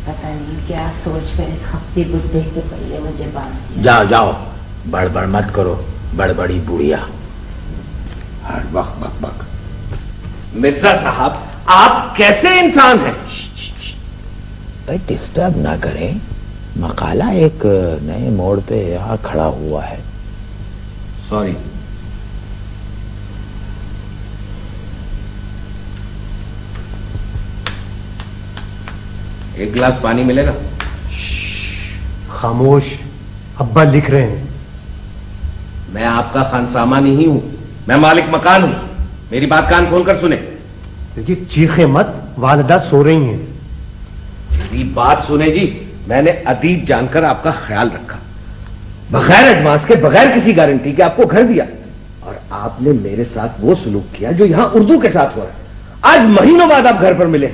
पता नहीं क्या सोच कर इस खप्ती बुड्ढे के पल्ले मुझे बांध दिया। जाओ जाओ, बड़बड़ मत करो, बड़बड़ी बुढ़िया। हर वक्त बक बक। मिर्जा साहब, आप कैसे इंसान हैं? भाई डिस्टर्ब ना करें, मकाला एक नए मोड़ पे यहाँ खड़ा हुआ है। सॉरी। एक गिलास पानी मिलेगा? खामोश, अब्बा लिख रहे हैं। मैं आपका खानसामा नहीं हूं, मैं मालिक मकान हूं। मेरी बात कान खोलकर सुने। देखिए चीखे मत, वालिदा सो रही हैं। मेरी बात सुने जी, मैंने अदीब जानकर आपका ख्याल रखा, बगैर एडवांस के, बगैर किसी गारंटी के आपको घर दिया, और आपने मेरे साथ वो सलूक किया जो यहां उर्दू के साथ हो रहा है। आज महीनों बाद आप घर पर मिले।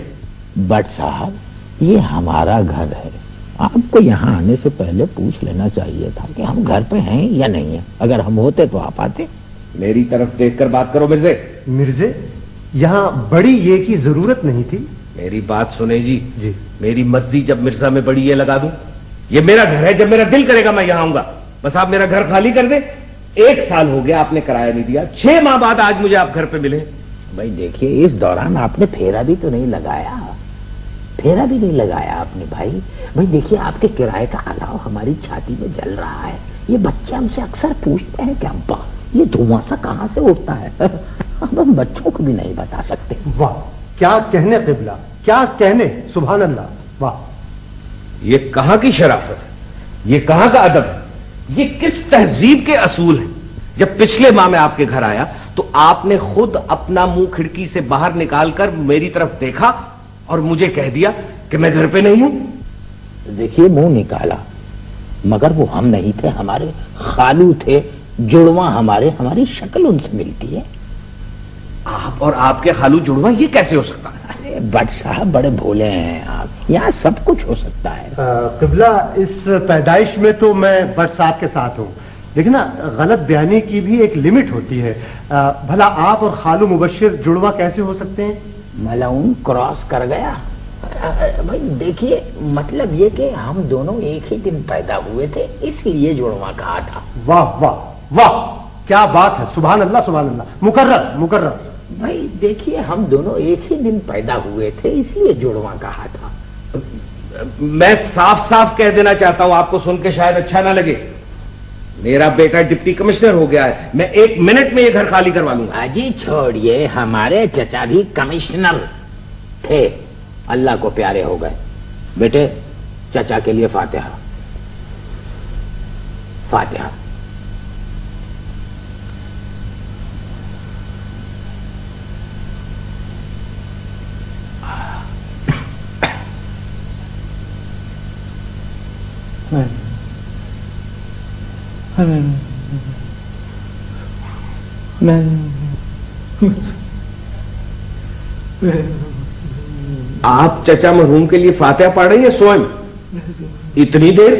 बट साहब, ये हमारा घर है, आपको यहाँ आने से पहले पूछ लेना चाहिए था कि हम घर पे हैं या नहीं है। अगर हम होते तो आप आते। मेरी तरफ देखकर बात करो मिर्जे। मिर्जे, यहाँ बड़ी ये की जरूरत नहीं थी। मेरी बात सुने जी, जी। मेरी मर्जी, जब मिर्जा में बड़ी ये लगा दूं। ये मेरा घर है, जब मेरा दिल करेगा मैं यहां आऊंगा। बस आप मेरा घर खाली कर दे। 1 साल हो गया आपने किराया नहीं दिया, 6 माह बाद आज मुझे आप घर पे मिले। भाई देखिए, इस दौरान आपने फेरा भी तो नहीं लगाया, फेरा भी नहीं लगाया आपने भाई। भाई देखिए, आपके किराए का अलाव हमारी छाती में जल रहा है। ये बच्चे हमसे अक्सर पूछते हैं कि अब्बा ये धुआं सा कहां से उठता है। हम बच्चों को भी नहीं बता सकते। वाह, क्या कहने क़िबला, क्या कहने, सुभान अल्लाह, वाह। ये कहां की शराफत है, ये कहां का अदब है, ये किस तहजीब के असूल है। जब पिछले माह में आपके घर आया तो आपने खुद अपना मुंह खिड़की से बाहर निकालकर मेरी तरफ देखा और मुझे कह दिया कि मैं घर पे नहीं हूं। देखिए, मुंह निकाला, मगर वो हम नहीं थे, हमारे खालू थे, जुड़वा हमारे, हमारी शक्ल उनसे मिलती है। आप और आपके खालू जुड़वा, ये कैसे हो सकता है? अरे बट साहब, बड़े भोले हैं आप, यहाँ सब कुछ हो सकता है। क़िबला, इस पैदाइश में तो मैं बट साहब के साथ हूँ, लेकिन ना गलत बयानी की भी एक लिमिट होती है। भला आप और खालू मुबश्शिर जुड़वा कैसे हो सकते हैं? मलाउन क्रॉस कर गया। भाई देखिए, मतलब ये कि हम दोनों एक ही दिन पैदा हुए थे, इसलिए जुड़वा कहा था। वाह वाह वाह, क्या बात है, सुभान अल्लाह, सुभान अल्लाह, मुकर्रर मुकर्रर। भाई देखिए, हम दोनों एक ही दिन पैदा हुए थे, इसलिए जुड़वा कहा था। मैं साफ साफ कह देना चाहता हूं, आपको सुन के शायद अच्छा ना लगे, मेरा बेटा डिप्टी कमिश्नर हो गया है। मैं 1 मिनट में ये घर खाली करवा लूंगा। अजी छोड़िए, हमारे चचा भी कमिश्नर थे, अल्लाह को प्यारे हो गए। बेटे, चचा के लिए फातिहा। फातिहा। आप चचा मरहूम के लिए फातिहा पढ़ रही है स्वयं इतनी देर?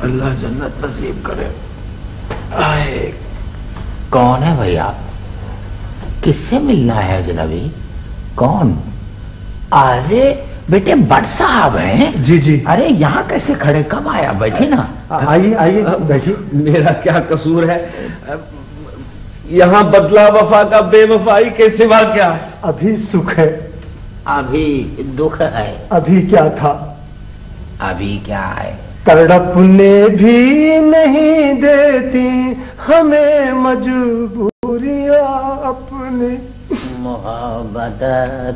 अल्लाह जन्नत नसीब करे। आए, कौन है भाई आप? किससे मिलना है अजनबी? कौन? अरे बेटे, भट्ट साहब हैं? जी जी। अरे यहाँ कैसे खड़े, कब आया? बैठे ना। आइए आइए, बैठिए। मेरा क्या कसूर है? यहाँ बदला वफा का बेवफाई के सिवा क्या है? अभी सुख है, अभी दुख है। अभी क्या था? अभी क्या है? तड़पने भी नहीं देती हमें मजबूरियां अपनी। मोहब्बत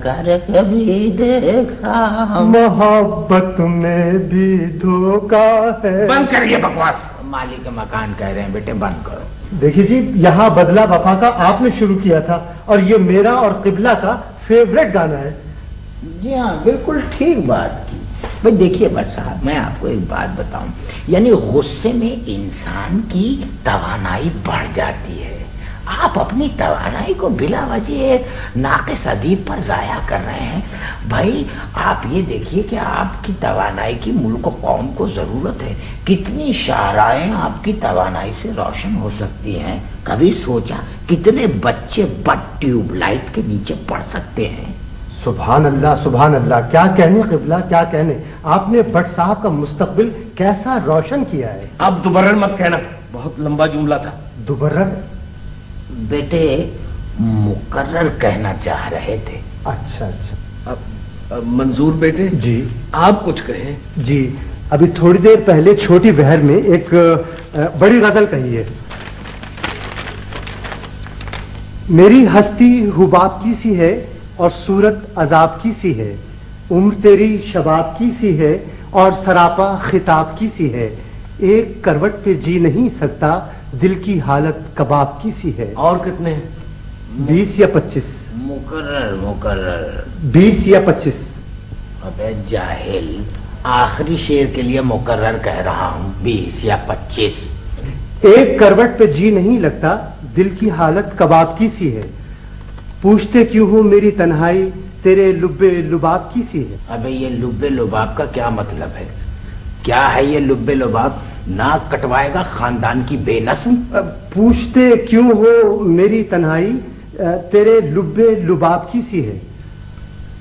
कर कभी देखा, मोहब्बत में भी धोखा है। बंद करिए बकवास। मालिक मकान कह रहे हैं बेटे बंद करो। देखिए जी, यहाँ बदला वफा का आपने शुरू किया था और ये मेरा और किबला का फेवरेट गाना है। जी हाँ, बिल्कुल ठीक बात की। भाई देखिए भट्ट साहब, मैं आपको एक बात बताऊं, यानी गुस्से में इंसान की तवानाई बढ़ जाती है। आप अपनी तवानाई को बिला वजह एक नाक़िस अदीब पर जाया कर रहे हैं। भाई आप ये देखिए कि आपकी तवानाई की मुल्क और कौम को जरूरत है। कितनी शायराएं आपकी तवानाई से रोशन हो सकती हैं। कभी सोचा कितने बच्चे बट ट्यूबलाइट के नीचे पढ़ सकते हैं। सुभान अल्लाह, क्या कहने किबला, क्या कहने। आपने भट्ट साहब का मुस्तकबिल कैसा रोशन किया है। अब दुबर्रर मत कहना, बहुत लंबा जुमला था। दुबर्रर? बेटे मुकर्रर कहना चाह रहे थे। अच्छा। अब मंजूर बेटे जी, आप कुछ कहें। जी, अभी थोड़ी देर पहले छोटी बहर में एक बड़ी गजल कही है। मेरी हस्ती हुबाब की सी है और सूरत अजाब की सी है, उम्र तेरी शबाब की सी है और सरापा खिताब की सी है, एक करवट पे जी नहीं सकता, दिल की हालत कबाब की सी है। और कितने? 20 या 25। मुकर्रर 20 या 25। अबे जाहिल, आखिरी शेर के लिए मुकर्रर कह रहा हूँ। 20 या 25। एक करवट पे जी नहीं लगता, दिल की हालत कबाब की सी है, पूछते क्यों हो मेरी तन्हाई, तेरे लुब्बे लुबाब की सी है। अबे ये लुब्बे लुबाब का क्या मतलब है? क्या है ये लुब्बे लुबाब? नाक कटवाएगा खानदान की बेनस्म। पूछते क्यों हो मेरी तन्हाई, तेरे लुब्बे लुबाब की सी है।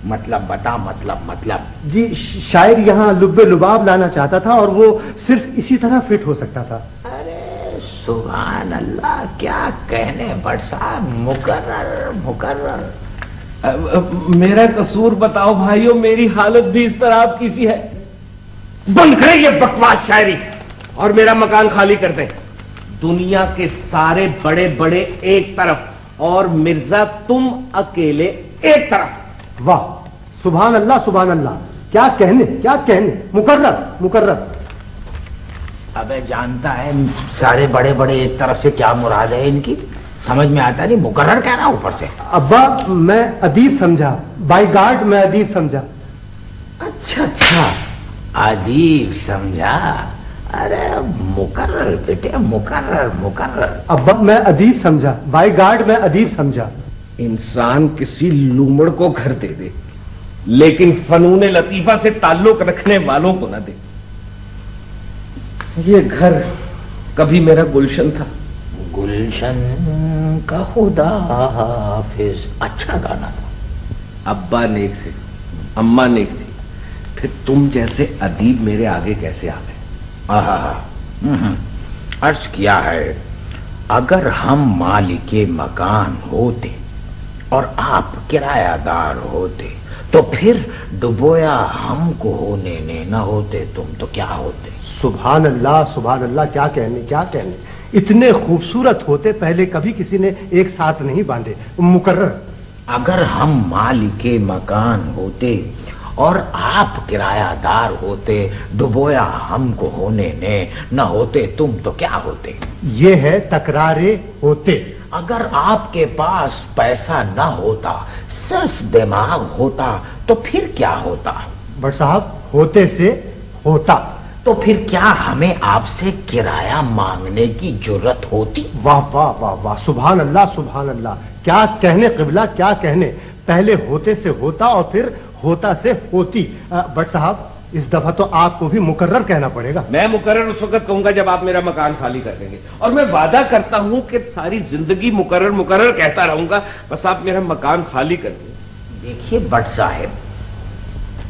मतलब बता, मतलब जी, शायर यहाँ लुब्बे लुबाब लाना चाहता था और वो सिर्फ इसी तरह फिट हो सकता था। अरे सुभान अल्लाह, क्या कहने भट्ट साहब। मुकर्रर। मेरा कसूर बताओ भाइयों, मेरी हालत भी इस तरह आपकी सी है। बंद करें ये बकवास शायरी और मेरा मकान खाली कर दें। दुनिया के सारे बड़े बड़े एक तरफ और मिर्जा तुम अकेले एक तरफ। वाह, सुभान अल्लाह, क्या कहने। मुकर्रर। अबे जानता है सारे बड़े बड़े एक तरफ से क्या मुराद है इनकी? समझ में आता नहीं। मुकर्रर कह रहा ऊपर से। अब्बा मैं अदीब समझा, बाय गॉड मैं अदीब समझा। अच्छा, अदीब समझा। अरे मुकर्रर बेटे, मुकर्रर। अब्बा मैं अदीब समझा, बाय गॉड मैं अदीब समझा। इंसान किसी लूमड़ को घर दे दे, लेकिन फनून लतीफा से ताल्लुक रखने वालों को न दे। ये घर कभी मेरा गुलशन था। गुलशन का खुदा हाफिज, अच्छा गाना था। अब्बा नेक थे, अम्मा नेक थी, फिर तुम जैसे अदीब मेरे आगे कैसे आ गए? अर्ज किया है, अगर हम मालिके मकान होते और आप किरायादार होते तो फिर डुबोया हमको होने न होते तुम तो क्या होते। सुभान अल्लाह, क्या कहने। इतने खूबसूरत होते पहले कभी किसी ने एक साथ नहीं बांधे। मुकर्रर, अगर हम मालिके मकान होते और आप किरायादार होते, डुबोया हमको होने न होते तुम तो क्या होते। ये है तकरारे होते। अगर आपके पास पैसा न होता, सिर्फ दिमाग होता तो फिर क्या होता। बट साहब, होते से होता। तो फिर क्या हमें आपसे किराया मांगने की जरूरत होती। वाह, सुभान अल्लाह, क्या कहने किबला, क्या कहने। पहले होते से होता और फिर होता से होती। बट साहब, इस दफा तो आपको भी मुकर्रर कहना पड़ेगा। मैं मुकर्रर उस वक्त कहूंगा जब आप मेरा मकान खाली कर देंगे, और मैं वादा करता हूं कि सारी जिंदगी मुकर्रर कहता रहूंगा, बस आप मेरा मकान खाली कर दें। देखिए बट साहब,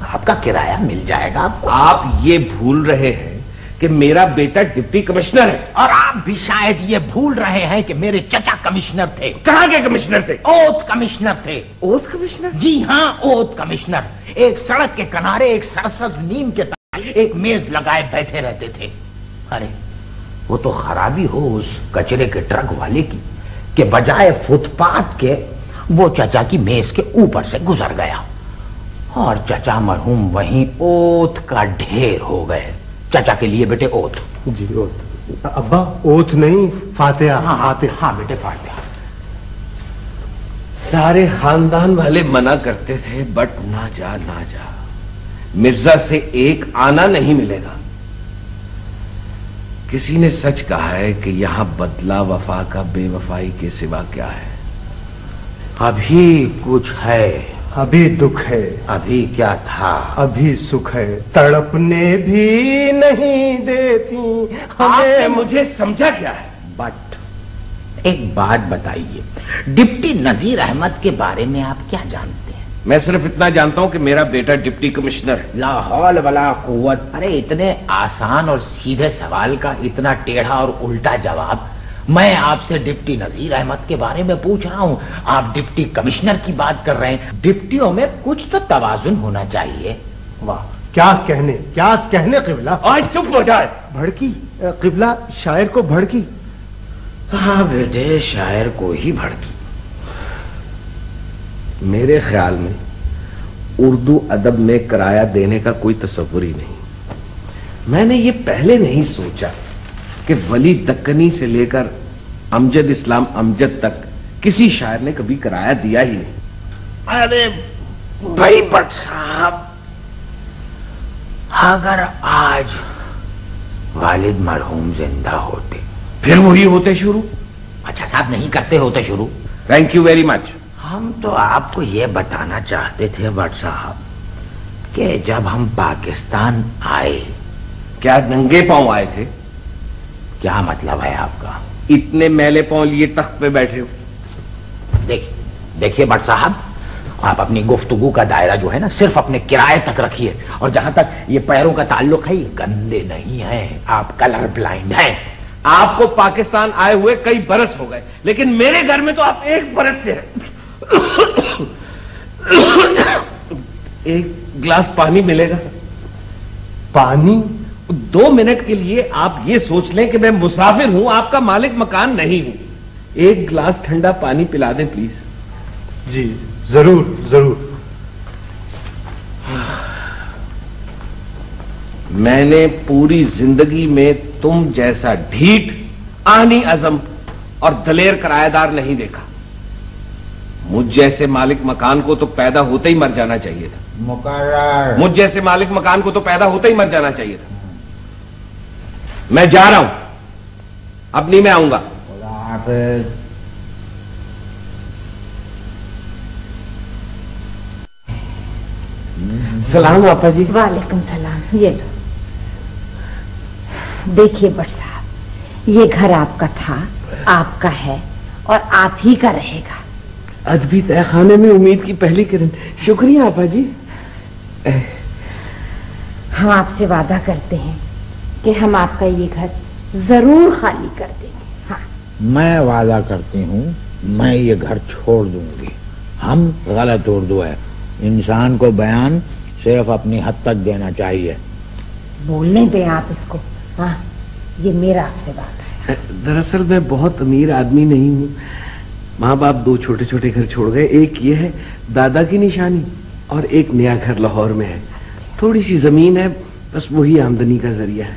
आपका किराया मिल जाएगा आपको। आप ये भूल रहे हैं कि मेरा बेटा डिप्टी कमिश्नर है, और आप भी शायद ये भूल रहे हैं कि मेरे चचा कमिश्नर थे। कहाँ के कमिश्नर थे? ओथ कमिश्नर थे। Oath commissioner? जी हाँ, ओथ कमिश्नर। एक सड़क के किनारे एक सरसब्ज नीम के तले एक मेज लगाए बैठे रहते थे। अरे वो तो खराबी हो उस कचरे के ट्रक वाले की, कि बजाय फुटपाथ के वो चचा की मेज के ऊपर से गुजर गया और चचा मरहूम वहीं ओथ का ढेर हो गए। चचा के लिए बेटे ओथ। जी ओथ। अब्बा ओथ नहीं, फातिहा। हाँ बेटे फातिहा। सारे खानदान वाले मना करते थे, बट ना जा ना जा, मिर्जा से एक आना नहीं मिलेगा। किसी ने सच कहा है कि यहां बदला वफा का बेवफाई के सिवा क्या है। अभी कुछ है, अभी दुख है, अभी क्या था, अभी सुख है, तड़पने भी नहीं देती हमें। मुझे समझा क्या है? बट एक बात बताइए, डिप्टी नजीर अहमद के बारे में आप क्या जानते हैं? मैं सिर्फ इतना जानता हूं कि मेरा बेटा डिप्टी कमिश्नर है। ला हौल वला कुव्वत। अरे इतने आसान और सीधे सवाल का इतना टेढ़ा और उल्टा जवाब। मैं आपसे डिप्टी नजीर अहमद के बारे में पूछ रहा हूं, आप डिप्टी कमिश्नर की बात कर रहे हैं। डिप्टियों में कुछ तो तवाजुन होना चाहिए। वाह, क्या कहने क़िबला। आज चुप हो जाए। भड़की क़िबला, शायर को भड़की। हाँ बेटे, शायर को ही भड़की। मेरे ख्याल में उर्दू अदब में किराया देने का कोई तस्वुर ही नहीं। मैंने ये पहले नहीं सोचा कि वली दक्कनी से लेकर अमजद इस्लाम अमजद तक किसी शायर ने कभी किराया दिया ही नहीं। अरे भाई भट्ट साहब, अगर आज वालिद मरहूम जिंदा होते फिर वही होते शुरू। अच्छा साहब, नहीं करते होते शुरू। Thank you very much. हम तो आपको ये बताना चाहते थे भट्ट साहब कि जब हम पाकिस्तान आए। क्या नंगे पांव आए थे? क्या मतलब है आपका? इतने मैले पांव लिए तख्त पे बैठे हो। देखिए भट्ट साहब, आप अपनी गुफ्तगू का दायरा जो है ना सिर्फ अपने किराए तक रखिए, और जहां तक ये पैरों का ताल्लुक है, ये गंदे नहीं हैं, आप कलर ब्लाइंड हैं। आपको पाकिस्तान आए हुए कई बरस हो गए, लेकिन मेरे घर में तो आप एक बरस से हैं। एक गिलास पानी मिलेगा? पानी? 2 मिनट के लिए आप ये सोच लें कि मैं मुसाफिर हूं, आपका मालिक मकान नहीं हूं। एक गिलास ठंडा पानी पिला दें प्लीज। जी जरूर जरूर। मैंने पूरी जिंदगी में तुम जैसा ढीठ, आनी अज़म और दलेर किराएदार नहीं देखा। मुझ जैसे मालिक मकान को तो पैदा होते ही मर जाना चाहिए था। मुकर्रर। मुझ जैसे मालिक मकान को तो पैदा होते ही मर जाना चाहिए था। मैं जा रहा हूं, अब नहीं मैं आऊंगा। सलाम आपा जी। वालेकुम सलाम। ये लो। देखिए भट्ट साहब, ये घर आपका था, आपका है और आप ही का रहेगा। अदबी तहखाने में उम्मीद की पहली किरण। शुक्रिया आपा जी। हम आपसे वादा करते हैं कि हम आपका ये घर जरूर खाली कर देंगे। हाँ। मैं वादा करती हूँ, मैं ये घर छोड़ दूंगी। हम गलत उर्दू है, इंसान को बयान सिर्फ अपनी हद तक देना चाहिए। बोलने दें आप इसको। हाँ, ये मेरा आपसे बात है। दरअसल मैं बहुत अमीर आदमी नहीं हूँ। माँ बाप 2 छोटे छोटे घर छोड़ गए। एक ये है दादा की निशानी, और एक नया घर लाहौर में है। थोड़ी सी जमीन है, बस वही आमदनी का जरिया है।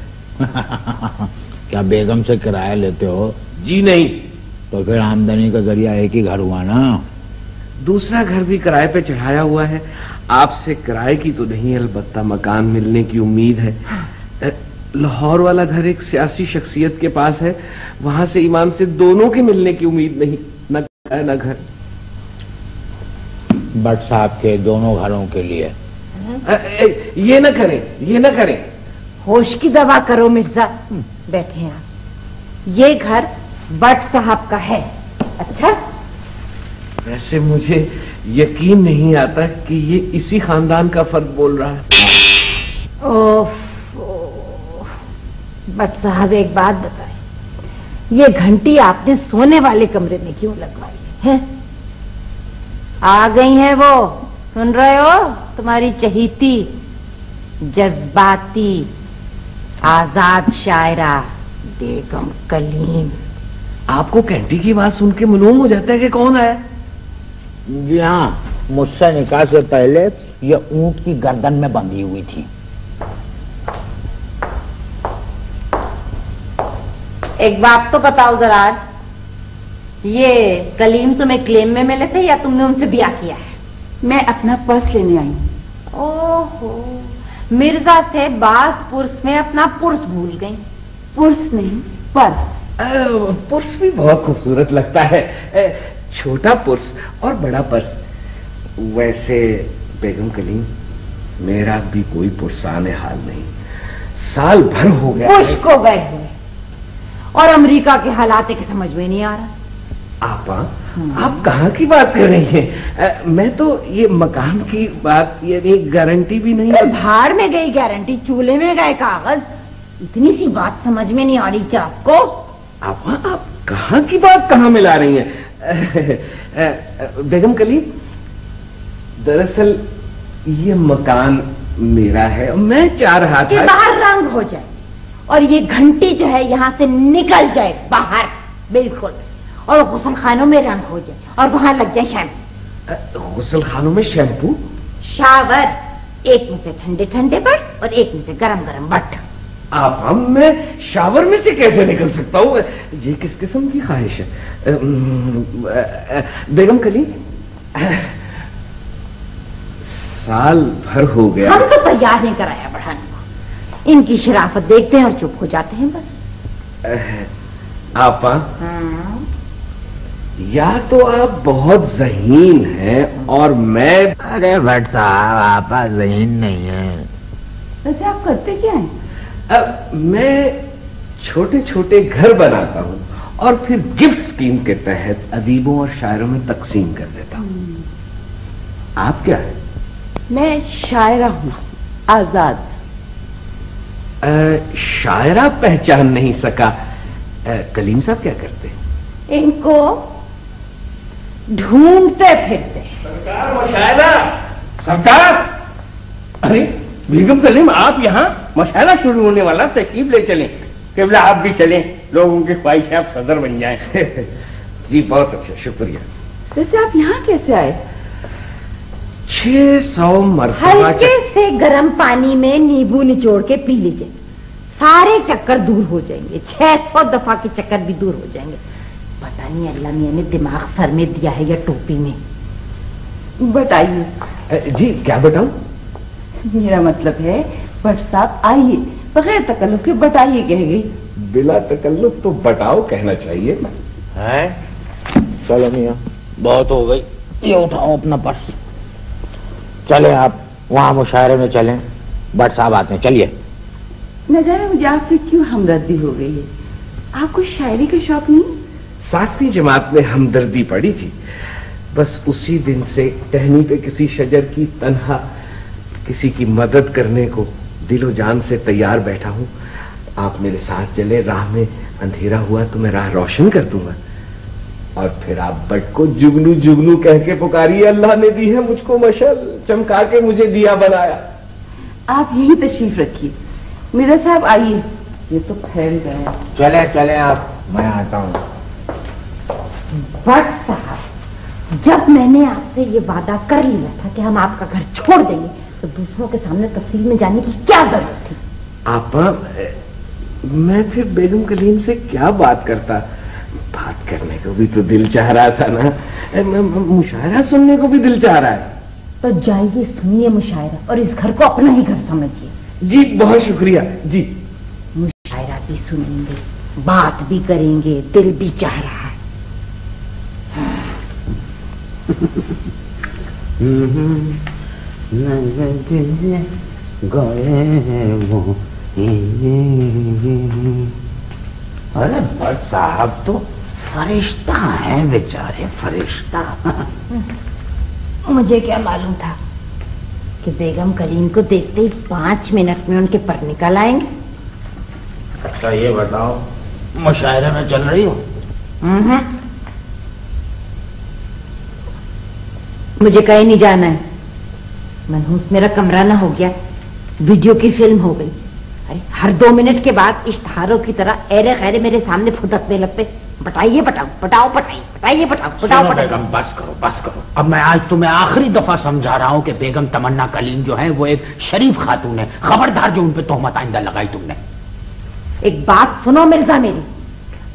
क्या बेगम से किराया लेते हो? जी नहीं। तो फिर आमदनी का जरिया एक ही घर हुआ ना। दूसरा घर भी किराए पे चढ़ाया हुआ है। आपसे किराए की तो नहीं, अलबत्ता मकान मिलने की उम्मीद है। लाहौर वाला घर एक सियासी शख्सियत के पास है, वहां से ईमान से दोनों के मिलने की उम्मीद नहीं। न घर। भट्ट साहब के दोनों घरों के लिए। ये न करें, ये न करें। होश की दवा करो मिर्जा। बैठे आप। ये घर भट्ट साहब का है। अच्छा, वैसे मुझे यकीन नहीं आता कि ये इसी खानदान का फर्द बोल रहा है। ओह, भट्ट साहब एक बात बताएं, ये घंटी आपने सोने वाले कमरे में क्यों लगवाई है? आ गई है वो, सुन रहे हो? तुम्हारी चहीती, जज्बाती, आजाद शायरा बेगम कलीम। आपको घंटी की आवाज सुन के मालूम हो जाता है कि कौन आया? جی ہاں، مجھ سے نکاح سے پہلے یہ اونٹ کی گردن میں بندھی ہوئی تھی۔ ایک بات تو بتاؤ ذرا، یہ کلیم تمہیں کلیم میں ملے تھے یا تم نے ان سے بیاہ کیا ہے؟ میں اپنا پرس لینے آئی ہوں۔ اوہو، مرزا سے باز پرس میں اپنا پرس بھول گئی۔ پرس نہیں، پرس۔ پرس بھی بہت خوبصورت لگتا ہے، چھوٹا پرس اور بڑا پرس۔ ویسے بیگم کلیم، میرا بھی کوئی پرسان حال نہیں، سال بھر ہو گیا خشک ہو گئے ہوئے، اور امریکہ کے حالات کے سمجھ میں نہیں آ رہا۔ آپ کہاں کی بات کر رہی ہیں؟ میں تو یہ مکان کی بات، یعنی گارنٹی بھی نہیں۔ بھاڑ میں گئی گارنٹی، چولہے میں گئے کاغذ، اتنی سی بات سمجھ میں نہیں آ رہی تھی آپ کو؟ آپ کہاں کی بات کہاں ملا رہی ہیں؟ بیگم کلیم، دراصل یہ مکان میرا ہے، میں چاہ رہا تھا باہر رنگ ہو جائے اور یہ گھنٹی جو ہے یہاں سے نکل جائے باہر، بالکل، اور غسل خانوں میں رنگ ہو جائے اور وہاں لگ جائے شیمپو۔ غسل خانوں میں شیمپو؟ شاور، ایک میں سے ٹھنڈے ٹھنڈے بٹ اور ایک میں سے گرم گرم بٹ۔ میں شاور میں سے کیسے نکل سکتا ہوں؟ یہ کس قسم کی خواہش ہے؟ بیگم کلیم، سال بھر ہو گیا، ہم تو تیار نہیں کرایا بڑھانے کو، ان کی شرافت دیکھتے ہیں اور چپ ہو جاتے ہیں بس۔ آپا، یا تو آپ بہت ذہین ہیں اور میں… ارے بٹ صاحب، آپا ذہین نہیں ہے۔ ویسے آپ کرتے کیا ہیں؟ میں چھوٹے چھوٹے گھر بناتا ہوں اور پھر گفٹ اسکیم کے تحت ادیبوں اور شاعروں میں تقسیم کر دیتا ہوں۔ آپ کیا ہیں؟ میں شاعرہ ہوں، آزاد۔ شاعرہ پہچان نہیں سکا۔ کلیم صاحب کیا کرتے ہیں؟ ان کو ڈھونڈتے پھرتے۔ سرکار مشاہدہ، سرکار! ارے بیگم کلیم، آپ یہاں؟ مشاہدہ شروع ہونے والا، تشریف لے چلیں۔ قبلہ آپ بھی چلیں، لوگوں کی خواہش ہے آپ صدر بن جائیں۔ جی بہت اچھا، شکریہ۔ ویسے آپ یہاں کیسے آئے؟ 600 مرتبہ ہلکے سے گرم پانی میں نیبو نچوڑ کے پی لیجئے، سارے چکر دور ہو جائیں گے، 600 دفعہ کے چکر بھی دور ہو جائیں گے۔ پتہ نہیں اللہ میاں نے دماغ سر میں دیا ہے یا ٹوپی میں۔ بتائیے۔ جی کیا بتاؤں؟ میرا مطلب ہے بٹ صاحب آئیے، بغیر تکلف کے بتائیے کہہ گئی۔ بلا تکلف تو بتاؤ کہنا چاہیے۔ چلو میاں، بہت ہو گئی، یہ اٹھاؤ اپنا پرس، چلیں آپ وہاں مشاعرے میں چلیں، بٹ صاحب آتے ہیں، چلیے۔ نہ جانے مجھے آپ سے کیوں ہمدردی ہو گئی ہے، آپ کو شاعری کا شوق نہیں؟ 7ویں جماعت میں ہمدردی پڑی تھی، بس اسی دن سے ٹہنی پہ کسی شجر کی تنہا کسی کی مدد کرنے کو دل و جان سے تیار بیٹھا ہوں۔ آپ میرے ساتھ چلے، راہ میں اندھیرا ہوا تو میں راہ روشن کر دوں گا، اور پھر آپ بٹ کو جگنو جگنو کہہ کے پکاریے، اللہ نے دی ہے مجھ کو مشعل، چمکا کے مجھے دیا بنایا۔ آپ یہی تشریف رکھیے، میرا صاحب آئیے، یہ تو پھیل گئے۔ چلیں آپ، میں آتا ہوں۔ بٹ صاحب، جب میں نے آپ سے یہ وعدہ کر لیا تھا کہ ہم آپ کا گھر چھوڑ دیں گے تو دوسروں کے سامنے تفصیل میں جانے کی کیا ضرورت تھی؟ آپا، میں پھر بیگم کلیم سے کیا بات کرتا؟ بات کرنے کو بھی تو دل چاہ رہا تھا نا، مشاعرہ سننے کو بھی دل چاہ رہا ہے۔ تو جائیے، سنیے مشاعرہ اور اس گھر کو اپنا ہی گھر سمجھیے۔ جی بہت شکریہ۔ جی مشاعرہ بھی سنیں گے، بات بھی کریں گے، دل بھی چاہ رہا ہے۔ ارے بٹ صاحب تو فرشتہ ہیں بیچارے، فرشتہ۔ مجھے کیا معلوم تھا کہ بیگم کلیم کو دیکھتے ہی 5 منٹ میں ان کے پر نکل آئیں گے۔ اچھا یہ بتاؤ، مشاعرے میں چل رہی ہو؟ مجھے کہیں نہیں جانا ہے، منحوس میرا کمرہ نہ ہو گیا، ویڈیو کی فلم ہو گئی۔ ارے ہر 2 منٹ کے بعد اشتہاروں کی طرح ایرے خیرے میرے سامنے پھٹکنے لگتے، بتائیے بتاؤ بتاؤ بتائیے بتاؤ بیگم بس کرو. اب میں آج تمہیں آخری دفعہ سمجھا رہا ہوں کہ بیگم تمنا کلیم جو ہے وہ ایک شریف خاتون ہے. خبردار جو ان پہ تہمت آئندہ لگائی تم نے. ایک بات سنو مرزا میری،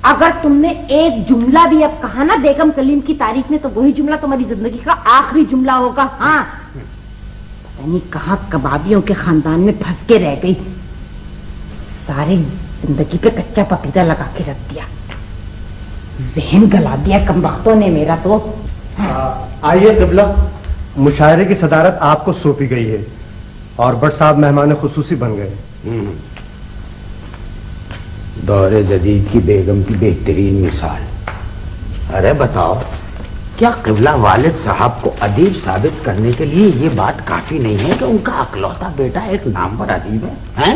اگر تم نے ایک جملہ بھی اب کہا نا بیگم کلیم کی تعریف میں تو وہی جملہ تمہاری زندگی کا آخری جملہ ہوگا. ہاں یعنی کہاں کبابیوں کے خاندان میں پھنس کے رہ گئی، ساری زندگی پہ کچا پپیتا لگا کے رکھ دیا، ذہن گلا دیا کم وقتوں نے میرا. تو آئیے قبلہ، مشاعرے کی صدارت آپ کو سونپی گئی ہے اور بٹ صاحب مہمان خصوصی بن گئے. دور جدید کی بیگم کی بہترین مثال. ارے بتاؤ، کیا قبلہ والد صاحب کو ادیب ثابت کرنے کے لیے یہ بات کافی نہیں ہے کہ ان کا اکلوتا بیٹا ایک نامور ادیب ہے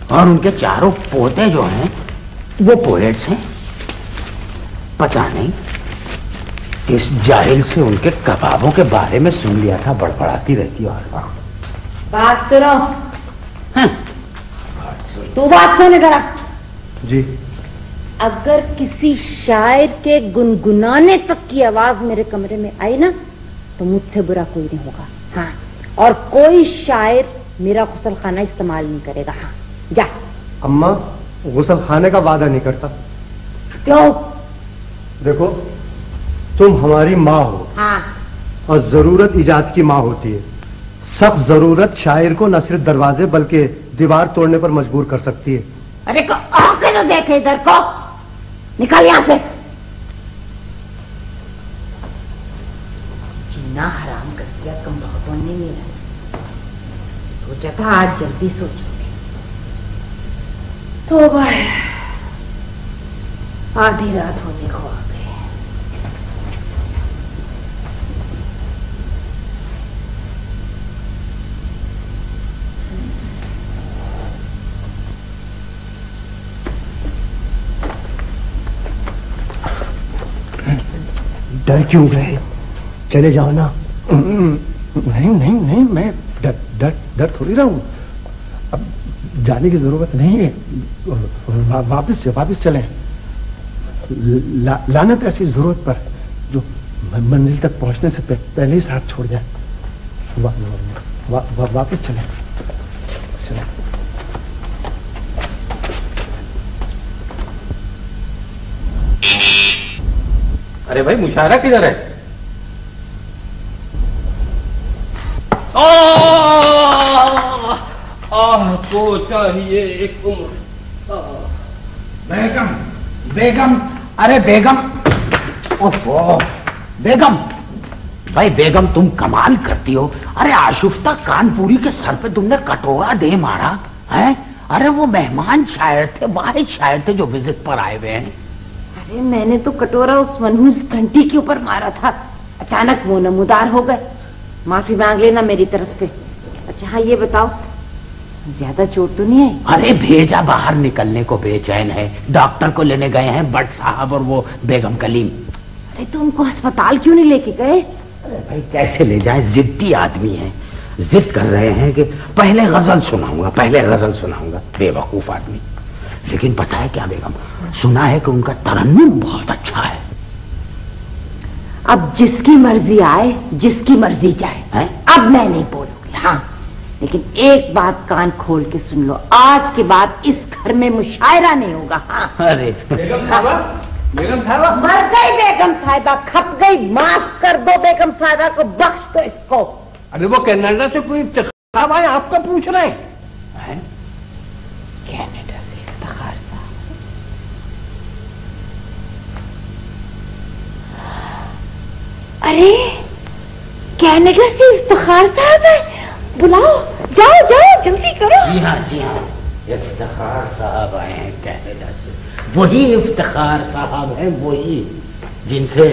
اور ان کے چاروں پوتے جو ہیں وہ پوئٹس ہیں؟ پتہ نہیں کس جاہل سے ان کے کبابوں کے بارے میں سن لیا تھا، بڑبڑاتی رہتی ہر وقت. بات سنو. تو بات سن ذرا. جی. اگر کسی شاعر کے گنگنانے تک کی آواز میرے کمرے میں آئی نا تو مجھ سے برا کوئی نہیں ہوگا. ہاں، اور کوئی شاعر میرا غسل خانہ استعمال نہیں کرے گا. ہاں جا. اماں، غسل خانے کا وعدہ نہیں کرتا. کیوں؟ دیکھو، تم ہماری ماں ہو. ہاں. اور ضرورت ایجاد کی ماں ہوتی ہے. سخت ضرورت شاعر کو نہ صرف دروازے بلکہ دیوار توڑنے پر مجبور کر سکتی ہے. ارے آنکھیں تو دیکھے ادھر کو، نکل یہاں سے. جینا حرام کر دیا کم بختوں نے میرا. سوچا تھا آج جلدی سوچو گے. توبہ ہے، آدھی رات ہونے کو آ گئے. ڈر کیوں گئے؟ چلے جاؤ نا. نہیں میں ڈر تھوڑی رہا ہوں. اب جانے کی ضرورت نہیں ہے، واپس چلیں. لعنت ایسی ضرورت پر جو منزل تک پہنچنے سے پہلے ہی ساتھ چھوڑ جائے. واپس چلیں. ارے بھائی، مشاعرہ کدھر ہے؟ کو چاہیے ایک عمر. بیگم ارے بیگم، بیگم بھائی، بیگم تم کمال کرتی ہو. ارے آشفتہ کانپوری کے سر پہ تم نے کٹورا دے مارا ہے. ارے وہ مہمان شاعر تھے، واحد شاعر تھے جو وزٹ پر آئے ہوئے ہیں. ارے میں نے تو کٹورا اس منحوس گھنٹی کے اوپر مارا تھا، اچانک وہ نمودار ہو گئے. معافی مانگ لینا میری طرف سے. اچھا ہاں یہ بتاؤ، زیادہ چوٹ تو نہیں ہے؟ ارے بھیجا باہر نکلنے کو بے چین ہے. ڈاکٹر کو لینے گئے ہیں بٹ صاحب اور وہ بیگم کلیم. ارے تو ان کو ہسپتال کیوں نہیں لے کے گئے؟ ارے بھائی کیسے لے جائیں، ضدی آدمی ہیں، ضد کر رہے ہیں کہ پہلے غزل سناؤں گا. بے وقوف آدمی. لیکن پتہ ہے کیا بیگم، سنا ہے کہ ان کا ترنم بہت اچھا ہے. اب جس کی مرضی آئے، جس کی مرضی جائے، اب میں نہیں بولوں گی. ہاں لیکن ایک بات کان کھول کے سن لو، آج کے بعد اس گھر میں مشاعرہ نہیں ہوگا. ہاں. ارے بیگم صاحبہ، مر گئی بیگم صاحبہ، کھپ گئی. معاف کر دو بیگم صاحبہ کو، بخش دو اس کو. ارے وہ کینیڈا سے کوئی افتخار آئے، آپ کا پوچھ رہے ہیں؟ کینیڈا سے افتخار صاحب؟ ارے کینیڈا سے افتخار صاحب ہے؟ بلاؤ، جاؤ جلدی کرو. جی ہاں افتخار صاحب آئے ہیں کینیڈا سے. وہی افتخار صاحب ہیں، وہی جن سے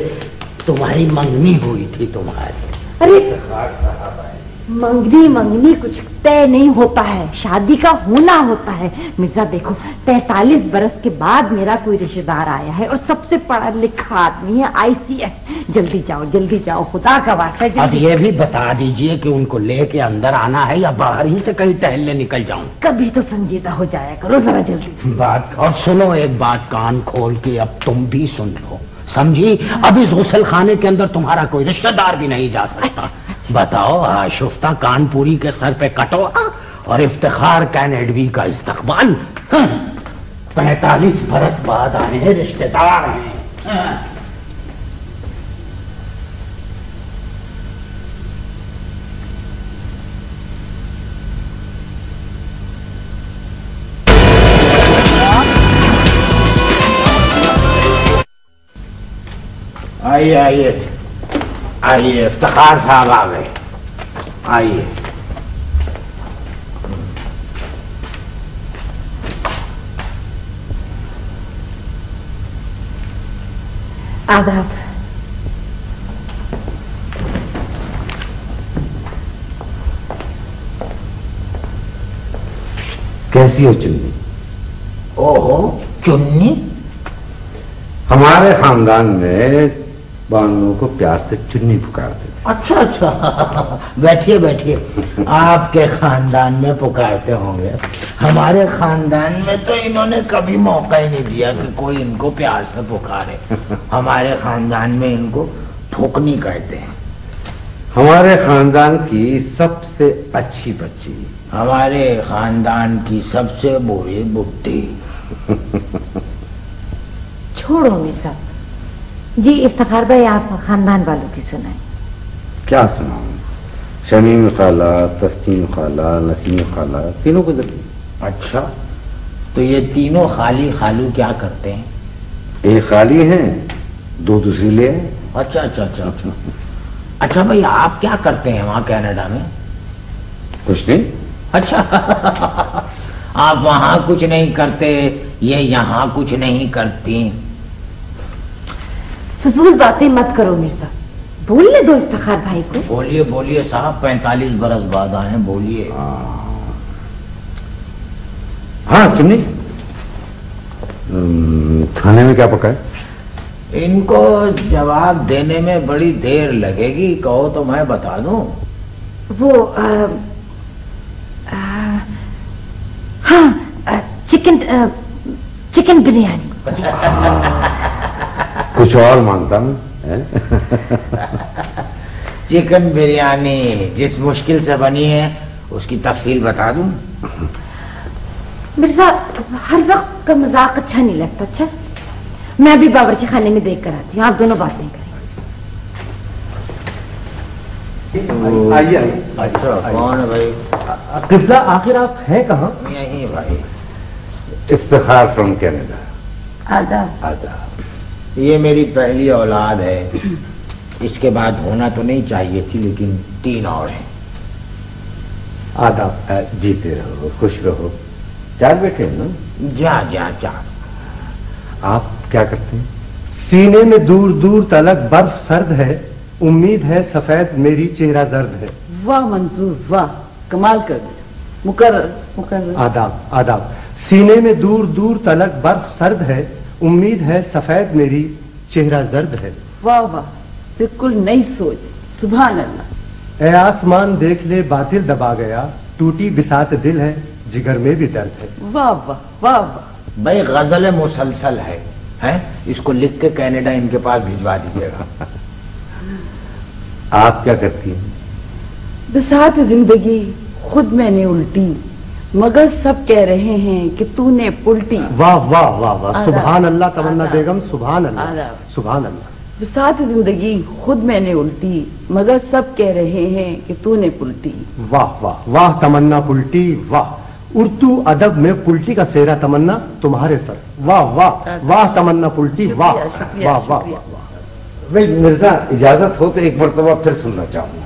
تمہاری منگنی ہوئی تھی تمہاری. ارے افتخار صاحب آئے. मंगनी मंगनी कुछ तय नहीं होता है, शादी का होना होता है। मिर्जा देखो, 43 बरस के बाद मेरा कोई रिश्तेदार आया है और सबसे पढ़ा लिखा आदमी है, ICS। जल्दी जाओ, खुदा का वास्ता। अब ये भी बता दीजिए कि उनको लेके अंदर आना है या बाहर ही से कहीं टहलने निकल जाऊं? कभी तो संजीदा हो जाया करो जरा जल्दी। बात और सुनो, एक बात कान खोल के अब तुम भी सुन लो, समझी? अब इस गुसल खाने के अंदर तुम्हारा कोई रिश्तेदार भी नहीं जा सकता। बताओ, आशुफ्ता कानपुरी के सर पे कटोरा और इफ्तिखार कैनेडवी का इस्तकबाल। 45 बरस बाद आए हैं, रिश्तेदार हैं। आइए, इफ्तिखार साहब आ गए, आइए। आदाब। कैसी हो चुन्नी? ओहो, चुन्नी? हमारे खानदान में बानों को प्यार से चुन्नी पुकारते। अच्छा, बैठिए। आपके खानदान में पुकारते होंगे, हमारे खानदान में तो इन्होंने कभी मौका ही नहीं दिया कि कोई इनको प्यार से पुकारे। हमारे खानदान में इनको फूकनी कहते हैं। हमारे खानदान की सबसे अच्छी बच्ची, हमारे खानदान की सबसे बुरी बुट्टी। छोड़ो मिर्जा जी, इफ्तिखार भाई आप खानदान वालों की सुनाए। क्या सुनाऊं? शमीम खाला, तस्नीम खाला, नसीम खाला, तीनों गुजरी। अच्छा, तो ये तीनों खाली खालू क्या करते हैं? एक खाली है, 2 दूसरी ले आए। अच्छा भाई, आप क्या करते हैं वहां कनाडा में? कुछ नहीं। अच्छा, आप वहां कुछ नहीं करते, ये यहाँ कुछ नहीं करती। फजूल बातें मत करो मिर्जा, बोलने दो इफ्तिखार भाई को। बोलिए साहब, 45 बरस बाद आए हैं, बोलिए। हाँ चुन्नी, खाने में क्या पका है? इनको जवाब देने में बड़ी देर लगेगी, कहो तो मैं बता दूं। वो चिकन बिरयानी। कुछ और मांगता हूं। चिकन बिरयानी जिस मुश्किल से बनी है उसकी तफसील बता दूं? मिर्जा, हर वक्त का मजाक अच्छा नहीं लगता। अच्छा, मैं भी बावर्ची खाने में देख कर आती हूँ, आप दोनों बातें करें। आइए। अच्छा, कौन है भाई? किबला, आखिर आप हैं कहाँ? यही भाई। Iftikhar from Canada. आदाब। ये मेरी पहली औलाद है, इसके बाद होना तो नहीं चाहिए थी, लेकिन 3 और हैं। आदाब। जीते रहो, खुश रहो। 4 बेटे हैं ना? जा। आप क्या करते हैं? सीने में दूर दूर तलक बर्फ सर्द है, उम्मीद है सफेद मेरी चेहरा जर्द है। वाह मंजूर, वाह, कमाल कर दिया। मुकर्रर। आदाब। सीने में दूर दूर तलक बर्फ सर्द है, उम्मीद है सफेद मेरी चेहरा जर्द है। वाह, बिल्कुल नई सोच, सुभान अल्लाह। ए आसमान देख ले, बातिल दबा गया, टूटी बिसात दिल है, जिगर में भी दर्द है। वाह। भाई गजल मुसलसल है? इसको लिख के कनाडा इनके पास भिजवा दीजिएगा। आप क्या करती हैं? बिसात जिंदगी खुद मैंने उल्टी, मगर सब कह रहे हैं कि तूने पुल्टी। वाह। सुभान अल्लाह तमन्ना बेगम, सुभान अल्लाह। बिसात जिंदगी खुद मैंने उल्टी, मगर सब कह रहे हैं कि तूने पुल्टी। वाह तमन्ना पुल्टी, वाह। उर्दू अदब में पुल्टी का सेहरा तमन्ना तुम्हारे सर। वाह तमन्ना पुल्टी, वाह। भाई मिर्जा, इजाजत हो तो एक मरतबा फिर सुनना चाहूंगा।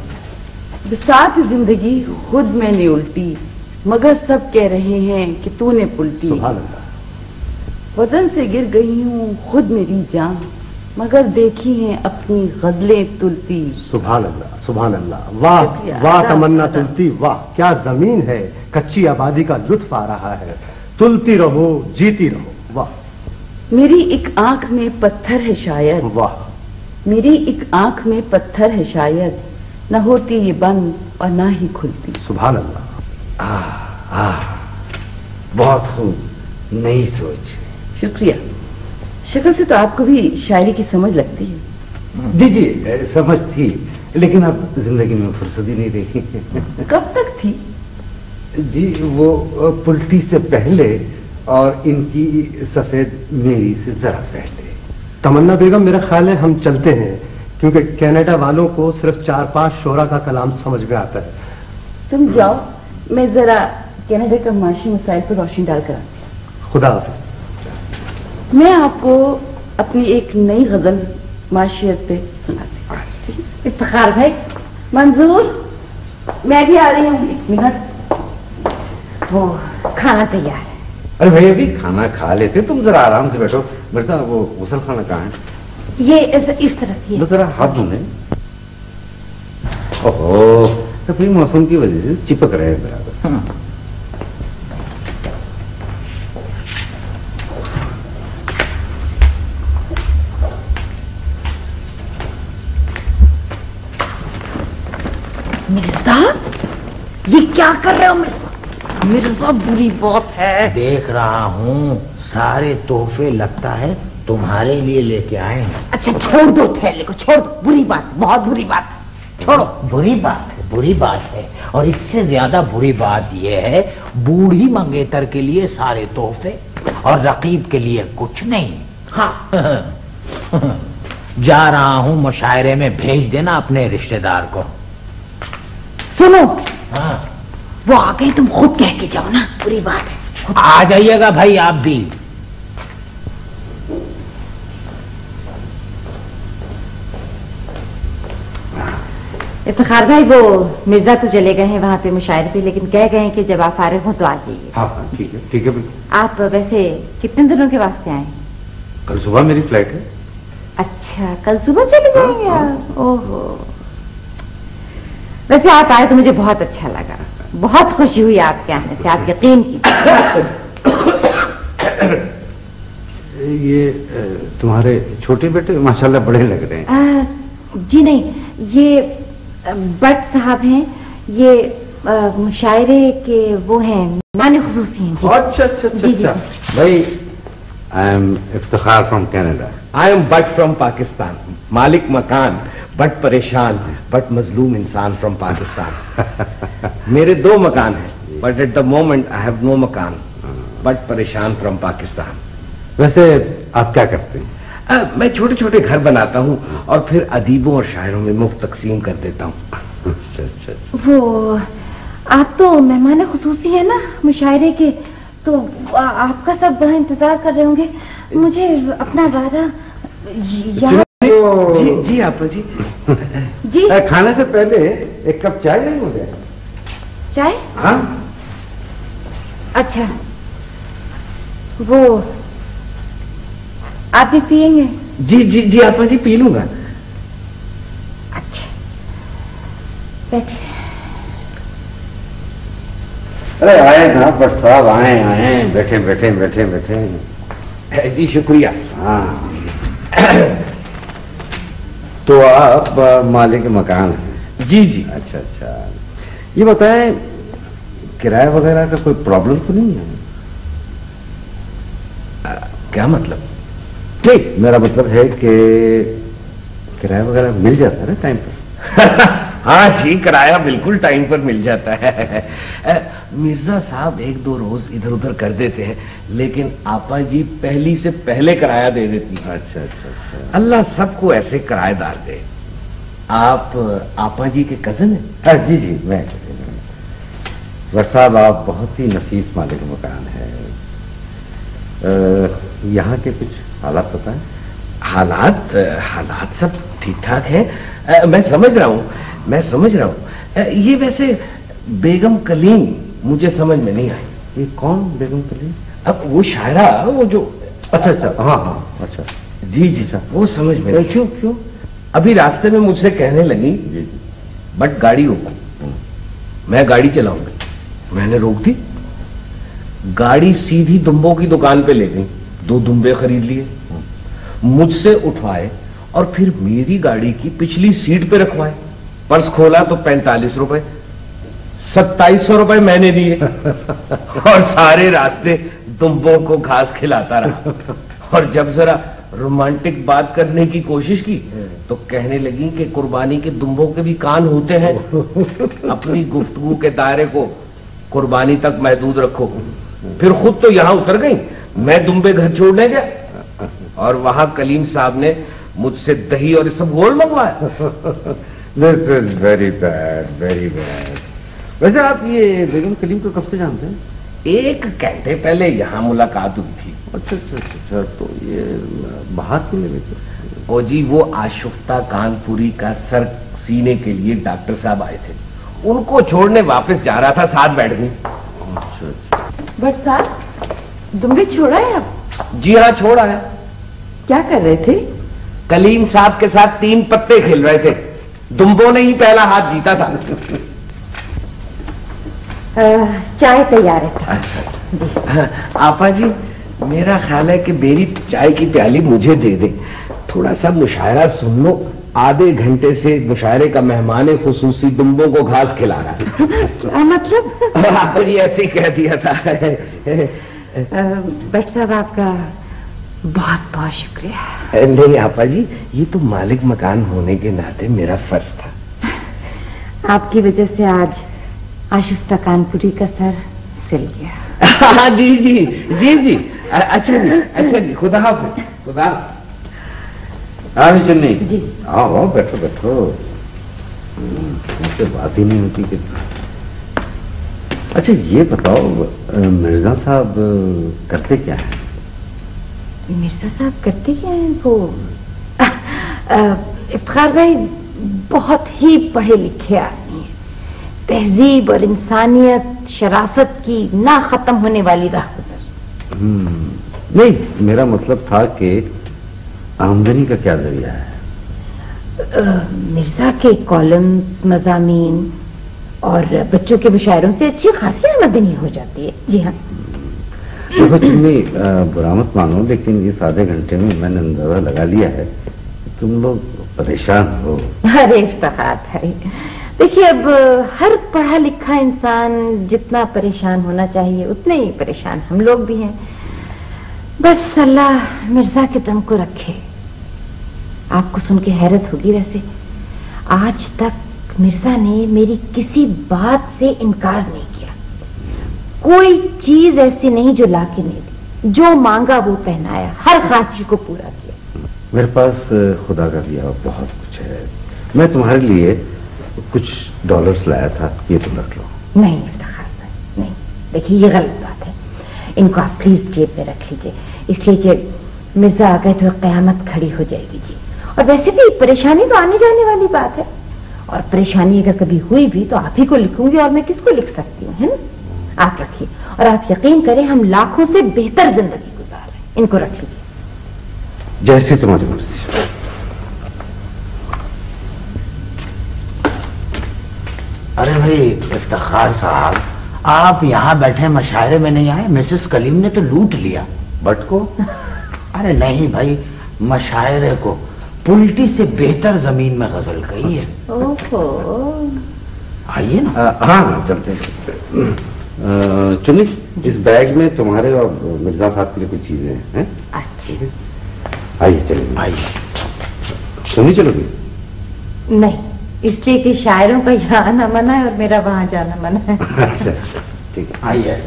बिसात जिंदगी खुद मैंने उल्टी, मगर सब कह रहे हैं कि तूने पुल्टी। सुभान अल्लाह। वतन से गिर गई हूँ खुद मेरी जान, मगर देखी हैं अपनी गजलें तुलती। सुभान अल्लाह, सुभान अल्लाह, वाह वाह तमन्ना तुलती, वाह क्या जमीन है, कच्ची आबादी का लुत्फ आ रहा है, तुलती रहो जीती रहो, वाह। मेरी एक आंख में पत्थर है शायद, वाह। मेरी एक आंख में पत्थर है शायद, न होती ये बंद और ना ही खुलती। सुभान अल्लाह। बहुत खूब, नई सोच। शुक्रिया। शक्ल से तो आपको भी शायरी की समझ लगती है। जी जी, समझ थी, लेकिन अब जिंदगी में फुर्सत ही नहीं देखी। कब तक थी? जी वो पुलटी से पहले और इनकी सफेद मेरी से जरा पहले। तमन्ना बेगम, मेरा ख्याल है हम चलते हैं, क्योंकि कनाडा वालों को सिर्फ 4-5 शोरा का कलाम समझ में आता है। तुम जाओ, मैं जरा कनाडा का माशी मसाइल पर रोशनी डालकर आती हूँ। खुदा हाफिज। मैं आपको अपनी एक नई गजल माशियत पे सुनाती हूँ। इफ्तिखार भाई, मंजूर, मैं भी आ रही हूँ, 1 मिनट। वो खाना तैयार है। अरे भाई अभी खाना खा लेते, तुम जरा आराम से बैठो। बेटा वो गुसल खाना कहाँ है? ये इस तरफ ही है। जरा हाथ धोने। ओहो, तो फिर मौसम की वजह से चिपक रहे हैं बराबर। मिर्जा, ये क्या कर रहे हो मिर्जा? मिर्जा बुरी बात है। देख रहा हूँ, सारे तोहफे लगता है तुम्हारे लिए लेके आए हैं। अच्छा छोड़ दो थैले को, छोड़ दो, बुरी बात, बहुत बुरी बात, छोड़ो। बुरी बात है, और इससे ज्यादा बुरी बात यह है, बूढ़ी मंगेतर के लिए सारे तोहफे और रकीब के लिए कुछ नहीं। हाँ। जा रहा हूँ मुशायरे में, भेज देना अपने रिश्तेदार को। सुनो, हाँ, वो आ गई, तुम खुद कह के जाओ ना, बुरी बात है। आ जाइएगा भाई आप भी। इफ्तिखार भाई, वो मिर्जा तो चले गए हैं वहां पे मुशायरे पे, लेकिन कह गए हैं कि जब आप फारिग हो तो आ जाइए। हाँ ठीक है, ठीक है। आप वैसे कितने दिनों के वास्ते आए? कल सुबह मेरी फ्लाइट है। अच्छा, कल सुबह चले जाएंगे आप? ओहो, वैसे आप आए तो मुझे बहुत अच्छा लगा, बहुत खुशी हुई आपके आने से, आप यकीन कीजिए। ये तुम्हारे छोटे बेटे माशाल्लाह बड़े लग रहे हैं। जी नहीं, ये बट साहब हैं, ये मुशायरे के वो हैं, माने खुसूसी हैं। अच्छा अच्छा अच्छा। भाई, I am Iftikhar from Canada. I am but from Pakistan, मालिक मकान बट परेशान, बट मजलूम इंसान फ्रॉम पाकिस्तान। मेरे 2 मकान हैं, but at the moment I have no मकान, बट परेशान फ्रॉम पाकिस्तान। वैसे आप क्या करते हैं? मैं छोटे छोटे घर बनाता हूँ और फिर अदीबों और शायरों में मुफ्त तकसीम कर देता हूँ। अच्छा अच्छा। वो आप तो मेहमान खुसूसी है ना मुशायरे के, तो आपका सब वहाँ इंतजार कर रहे होंगे। मुझे अपना वादा याद। जी जी आपा जी। जी खाने से पहले एक कप चाय नहीं हो जाए? चाय? हाँ। अच्छा, वो आप भी पिएंगे? जी जी जी आपा जी, पी लूंगा। अच्छा, बैठे। अरे आए ना बट साहब, आए बैठे बैठे बैठे बैठे। जी शुक्रिया। हाँ। तो आप मालिक मकान हैं? जी जी। अच्छा अच्छा। ये बताएं, किराया वगैरह का कोई प्रॉब्लम तो नहीं है? क्या मतलब? नहीं, मेरा मतलब है कि किराया वगैरह मिल जाता है ना टाइम पर? हाँ जी, किराया बिल्कुल टाइम पर मिल जाता है। मिर्जा साहब 1-2 रोज इधर उधर कर देते हैं, लेकिन आपा जी पहली से पहले किराया दे देती हैं। अच्छा अच्छा अच्छा। अल्लाह सबको ऐसे किराएदार दे। आप आपा जी के कजन हैं? हाँ जी जी, मैं भट्ट साहब, आप बहुत ही नफीस मालिक मकान है। यहाँ के कुछ हालात बताएं। हालात सब ठीक ठाक है। मैं समझ रहा हूँ। ये वैसे बेगम कलीम मुझे समझ में नहीं आई। ये कौन बेगम कलीम? अब वो शायरा, वो जो। अच्छा अच्छा, हाँ हाँ, अच्छा। जी जी वो समझ में। क्यों क्यों? अभी रास्ते में मुझसे कहने लगी बट गाड़ी रोको, मैं गाड़ी चलाऊंगी। मैंने रोक दी, गाड़ी सीधी दुम्बों की दुकान पे ले गई, 2 दुम्बे खरीद लिए, मुझसे उठवाए और फिर मेरी गाड़ी की पिछली सीट पे रखवाए। पर्स खोला तो 45 रुपए, 2700 रुपए मैंने दिए और सारे रास्ते दुम्बों को घास खिलाता रहा। और जब जरा रोमांटिक बात करने की कोशिश की तो कहने लगी कि कुर्बानी के दुम्बों के भी कान होते हैं, अपनी गुफ्तगू के दायरे को कुर्बानी तक महदूद रखो। फिर खुद तो यहां उतर गई, मैं दुम्बे घर छोड़ने गया और वहां कलीम साहब ने मुझसे दही और सब घोल मंगवाया। This is very bad, very bad. वैसे आप ये बेगम कलीम को कब से जानते हैं? 1 घंटे पहले यहाँ मुलाकात हुई थी। अच्छा अच्छा अच्छा, तो ये बाहर क्यों ले गए? ओ जी, वो आशुफ्ता कानपुरी का सर सीने के लिए डॉक्टर साहब आए थे, उनको छोड़ने वापस जा रहा था, साथ बैठ गई। अच्छा। भट्ट साहब, दुम्बे छोड़ा है आप? जी हाँ, छोड़ आया। क्या कर रहे थे? कलीम साहब के साथ 3 पत्ते खेल रहे थे, दुम्बों ने ही पहला हाथ जीता था। चाय तैयार है। अच्छा आपा जी, मेरा ख्याल है कि मेरी चाय की प्याली मुझे दे दे, थोड़ा सा मुशायरा सुन लो। आधे घंटे से मुशायरे का मेहमान खुसूसी दुम्बों को घास खिला रहा है। मतलब आपा जी ऐसे ही कह दिया था। भट्ट साहब, आपका बहुत बहुत शुक्रिया। नहीं आपा जी, ये तो मालिक मकान होने के नाते मेरा फर्ज था। आपकी वजह से आज आशुफ्ता कानपुरी का सर सिल गया। हाँ जी जी जी जी। अच्छा जी, खुदा हाफिज। खुदा। हाँ चन्नी जी। आओ बैठो बैठो, मुझसे बात ही नहीं होती कि। अच्छा ये बताओ, मिर्जा साहब करते क्या है? मिर्जा साहब करते क्या है? वो इफ्तिखार भाई बहुत ही पढ़े लिखे आदमी है, तहजीब और इंसानियत, शराफत की ना खत्म होने वाली राह गुजर। नहीं, मेरा मतलब था कि आमदनी का क्या जरिया है? मिर्जा के कॉलम्स, मजामीन और बच्चों के मुशायरों से अच्छी खासी आमदनी हो जाती है। जी हाँ। देखो चुन्नी, बुरा मत मानो, लेकिन इस आधे घंटे में मैंने अंदाजा लगा लिया है कि तुम लोग परेशान हो। अरे इफ्तिखार भाई, देखिए अब हर पढ़ा लिखा इंसान जितना परेशान होना चाहिए उतने ही परेशान हम लोग भी हैं। बस अल्लाह मिर्जा के दम को रखे। आपको सुन के हैरत होगी, वैसे आज तक मिर्जा ने मेरी किसी बात से इनकार नहीं किया। कोई चीज ऐसी नहीं जो ला के नहीं दी, जो मांगा वो पहनाया, हर ख्वाहिश को पूरा किया। मेरे पास खुदा का दिया बहुत कुछ है। मैं तुम्हारे लिए कुछ डॉलर्स लाया था, ये तुम रख लो। नहीं इफ्तिखार भाई, नहीं, देखिए ये गलत बात है। इनको आप प्लीज जेब में रख लीजिए, इसलिए कि मिर्जा आ गए तो कयामत खड़ी हो जाएगी जी। और वैसे भी परेशानी तो आने जाने वाली बात है, और परेशानी अगर कभी हुई भी तो आप ही को लिखूंगी, और मैं किसको लिख सकती हूँ, है ना? आप रखिए, और आप यकीन करें हम लाखों से बेहतर जिंदगी गुजार रहे हैं। इनको रख लीजिए। जैसे तुम्हारी मर्जी। अरे भाई इफ्तिखार साहब, आप यहाँ बैठे मशायरे में नहीं आए? मिसेस कलीम ने तो लूट लिया। बट को? अरे नहीं भाई, मशायरे को पुल्टी से बेहतर जमीन में गजल कही है। ओहो, आइए ना। हाँ चलते। चुनी, इस बैग में तुम्हारे और मिर्जा साहब के लिए कुछ चीजें हैं। अच्छी। आइए चलिए। आइए। सुनी चलोगी? नहीं, इसलिए कि शायरों का यहाँ आना मना है और मेरा वहां जाना मना है। अच्छा ठीक है, आइए।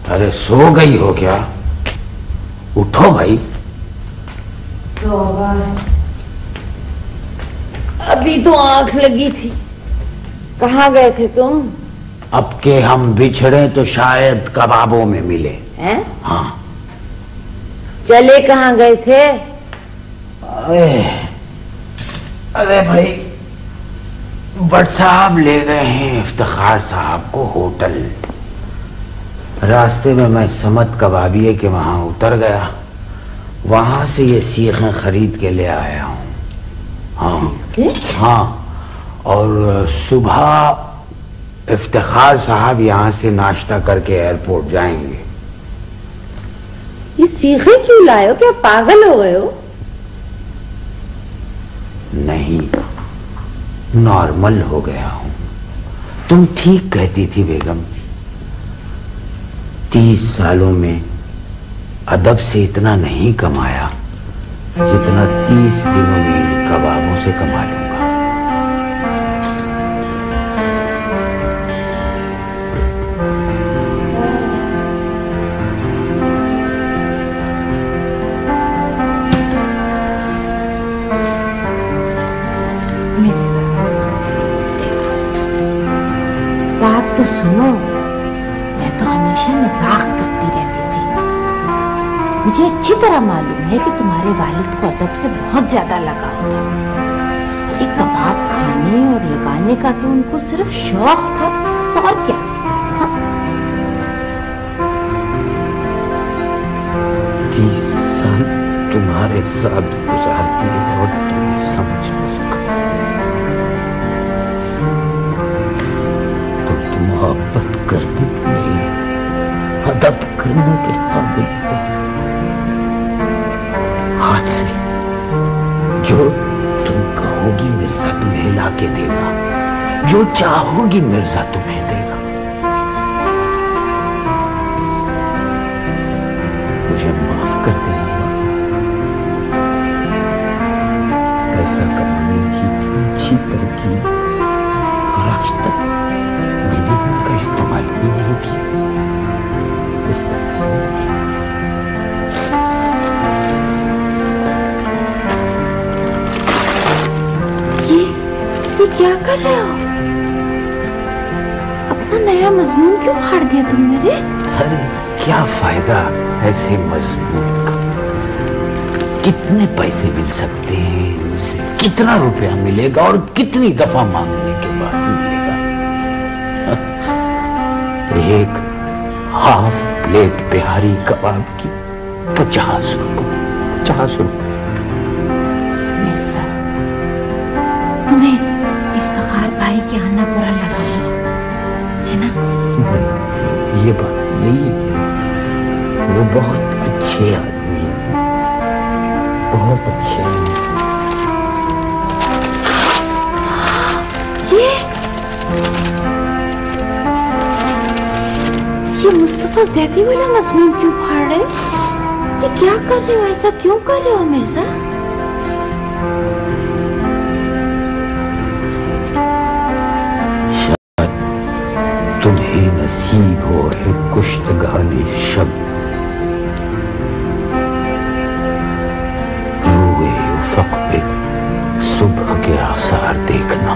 अरे सो गई हो क्या? उठो भाई। ابھی تو آنکھ لگی تھی. کہاں گئے تھے تم؟ اب کہ ہم بچھڑے تو شاید کبابوں میں ملے. ہاں. چلے کہاں گئے تھے؟ ارے بھائی بٹ صاحب لے گئے ہیں افتخار صاحب کو ہوٹل. راستے میں میں سمت کبابیے کے وہاں اتر گیا. وہاں سے یہ سیخیں خرید کے لے آیا ہوں. ہاں. اور صبح افتخار صاحب یہاں سے ناشتہ کر کے ایئرپورٹ جائیں گے. یہ سیخیں کیوں لائے ہو؟ کیا پاگل ہو گئے ہو؟ نہیں، نارمل ہو گیا ہوں. تم ٹھیک کہتی تھی بیگم. 30 سالوں میں ادب سے اتنا نہیں کمایا جتنا 30 دنوں میں ان کبابوں سے کما لوں گا. بات تو سنو. میں تو ہمیشہ مذاق کرتی رہتی تھی. مجھے اچھی طرح معلوم ہے کہ تمہارے والد کو ادب سے بہت زیادہ لگاؤ تھا. ایک کباب کھانے اور لگانے کا تو ان کو صرف شوق تھا، اور کیا. 30 سال تمہارے ساتھ گزارتی ہے اور تمہیں سمجھ نہ سکا. محبت کرنے کے لیے ادب کرنے کے قابل ہو. آج سے جو تم کہو گی مرزا تمہیں لا کے دے گا، جو چاہو گی مرزا تمہیں دے گا. مجھے معاف کر دینا. پیسہ کمانے کی اچھی ترکیب اور آج تک میں نے ان کا استعمال ہی نہیں کیا. یہ کیا کر رہے ہو؟ اپنا نیا مضمون کیوں پھاڑ دیا تم نے؟ ارے کیا فائدہ ایسے مضمون کا؟ کتنے پیسے مل سکتے ہیں ان سے؟ کتنا روپیہ ملے گا اور کتنی دفعہ مانگنے کے بعد ملے گا؟ ایک ہاف پلیٹ بہاری کباب کی 50 روپے. 50 روپے. تمہیں افتخار بھائی کے آنا برا لگا ہے نا؟ یہ بات نہیں ہے. وہ بہت اچھے آدمی ہیں، بہت اچھے آدمی. یہ مصطفیٰ زیدی والا مضمون کیوں پھاڑ رہے ہو؟ یہ کیا کر رہے ہو؟ ایسا کیوں کر رہے ہو مرزا؟ شاید تمہیں نصیب ہو ہے کشتگالی شب روئے افق پہ صبح کے آثار دیکھنا.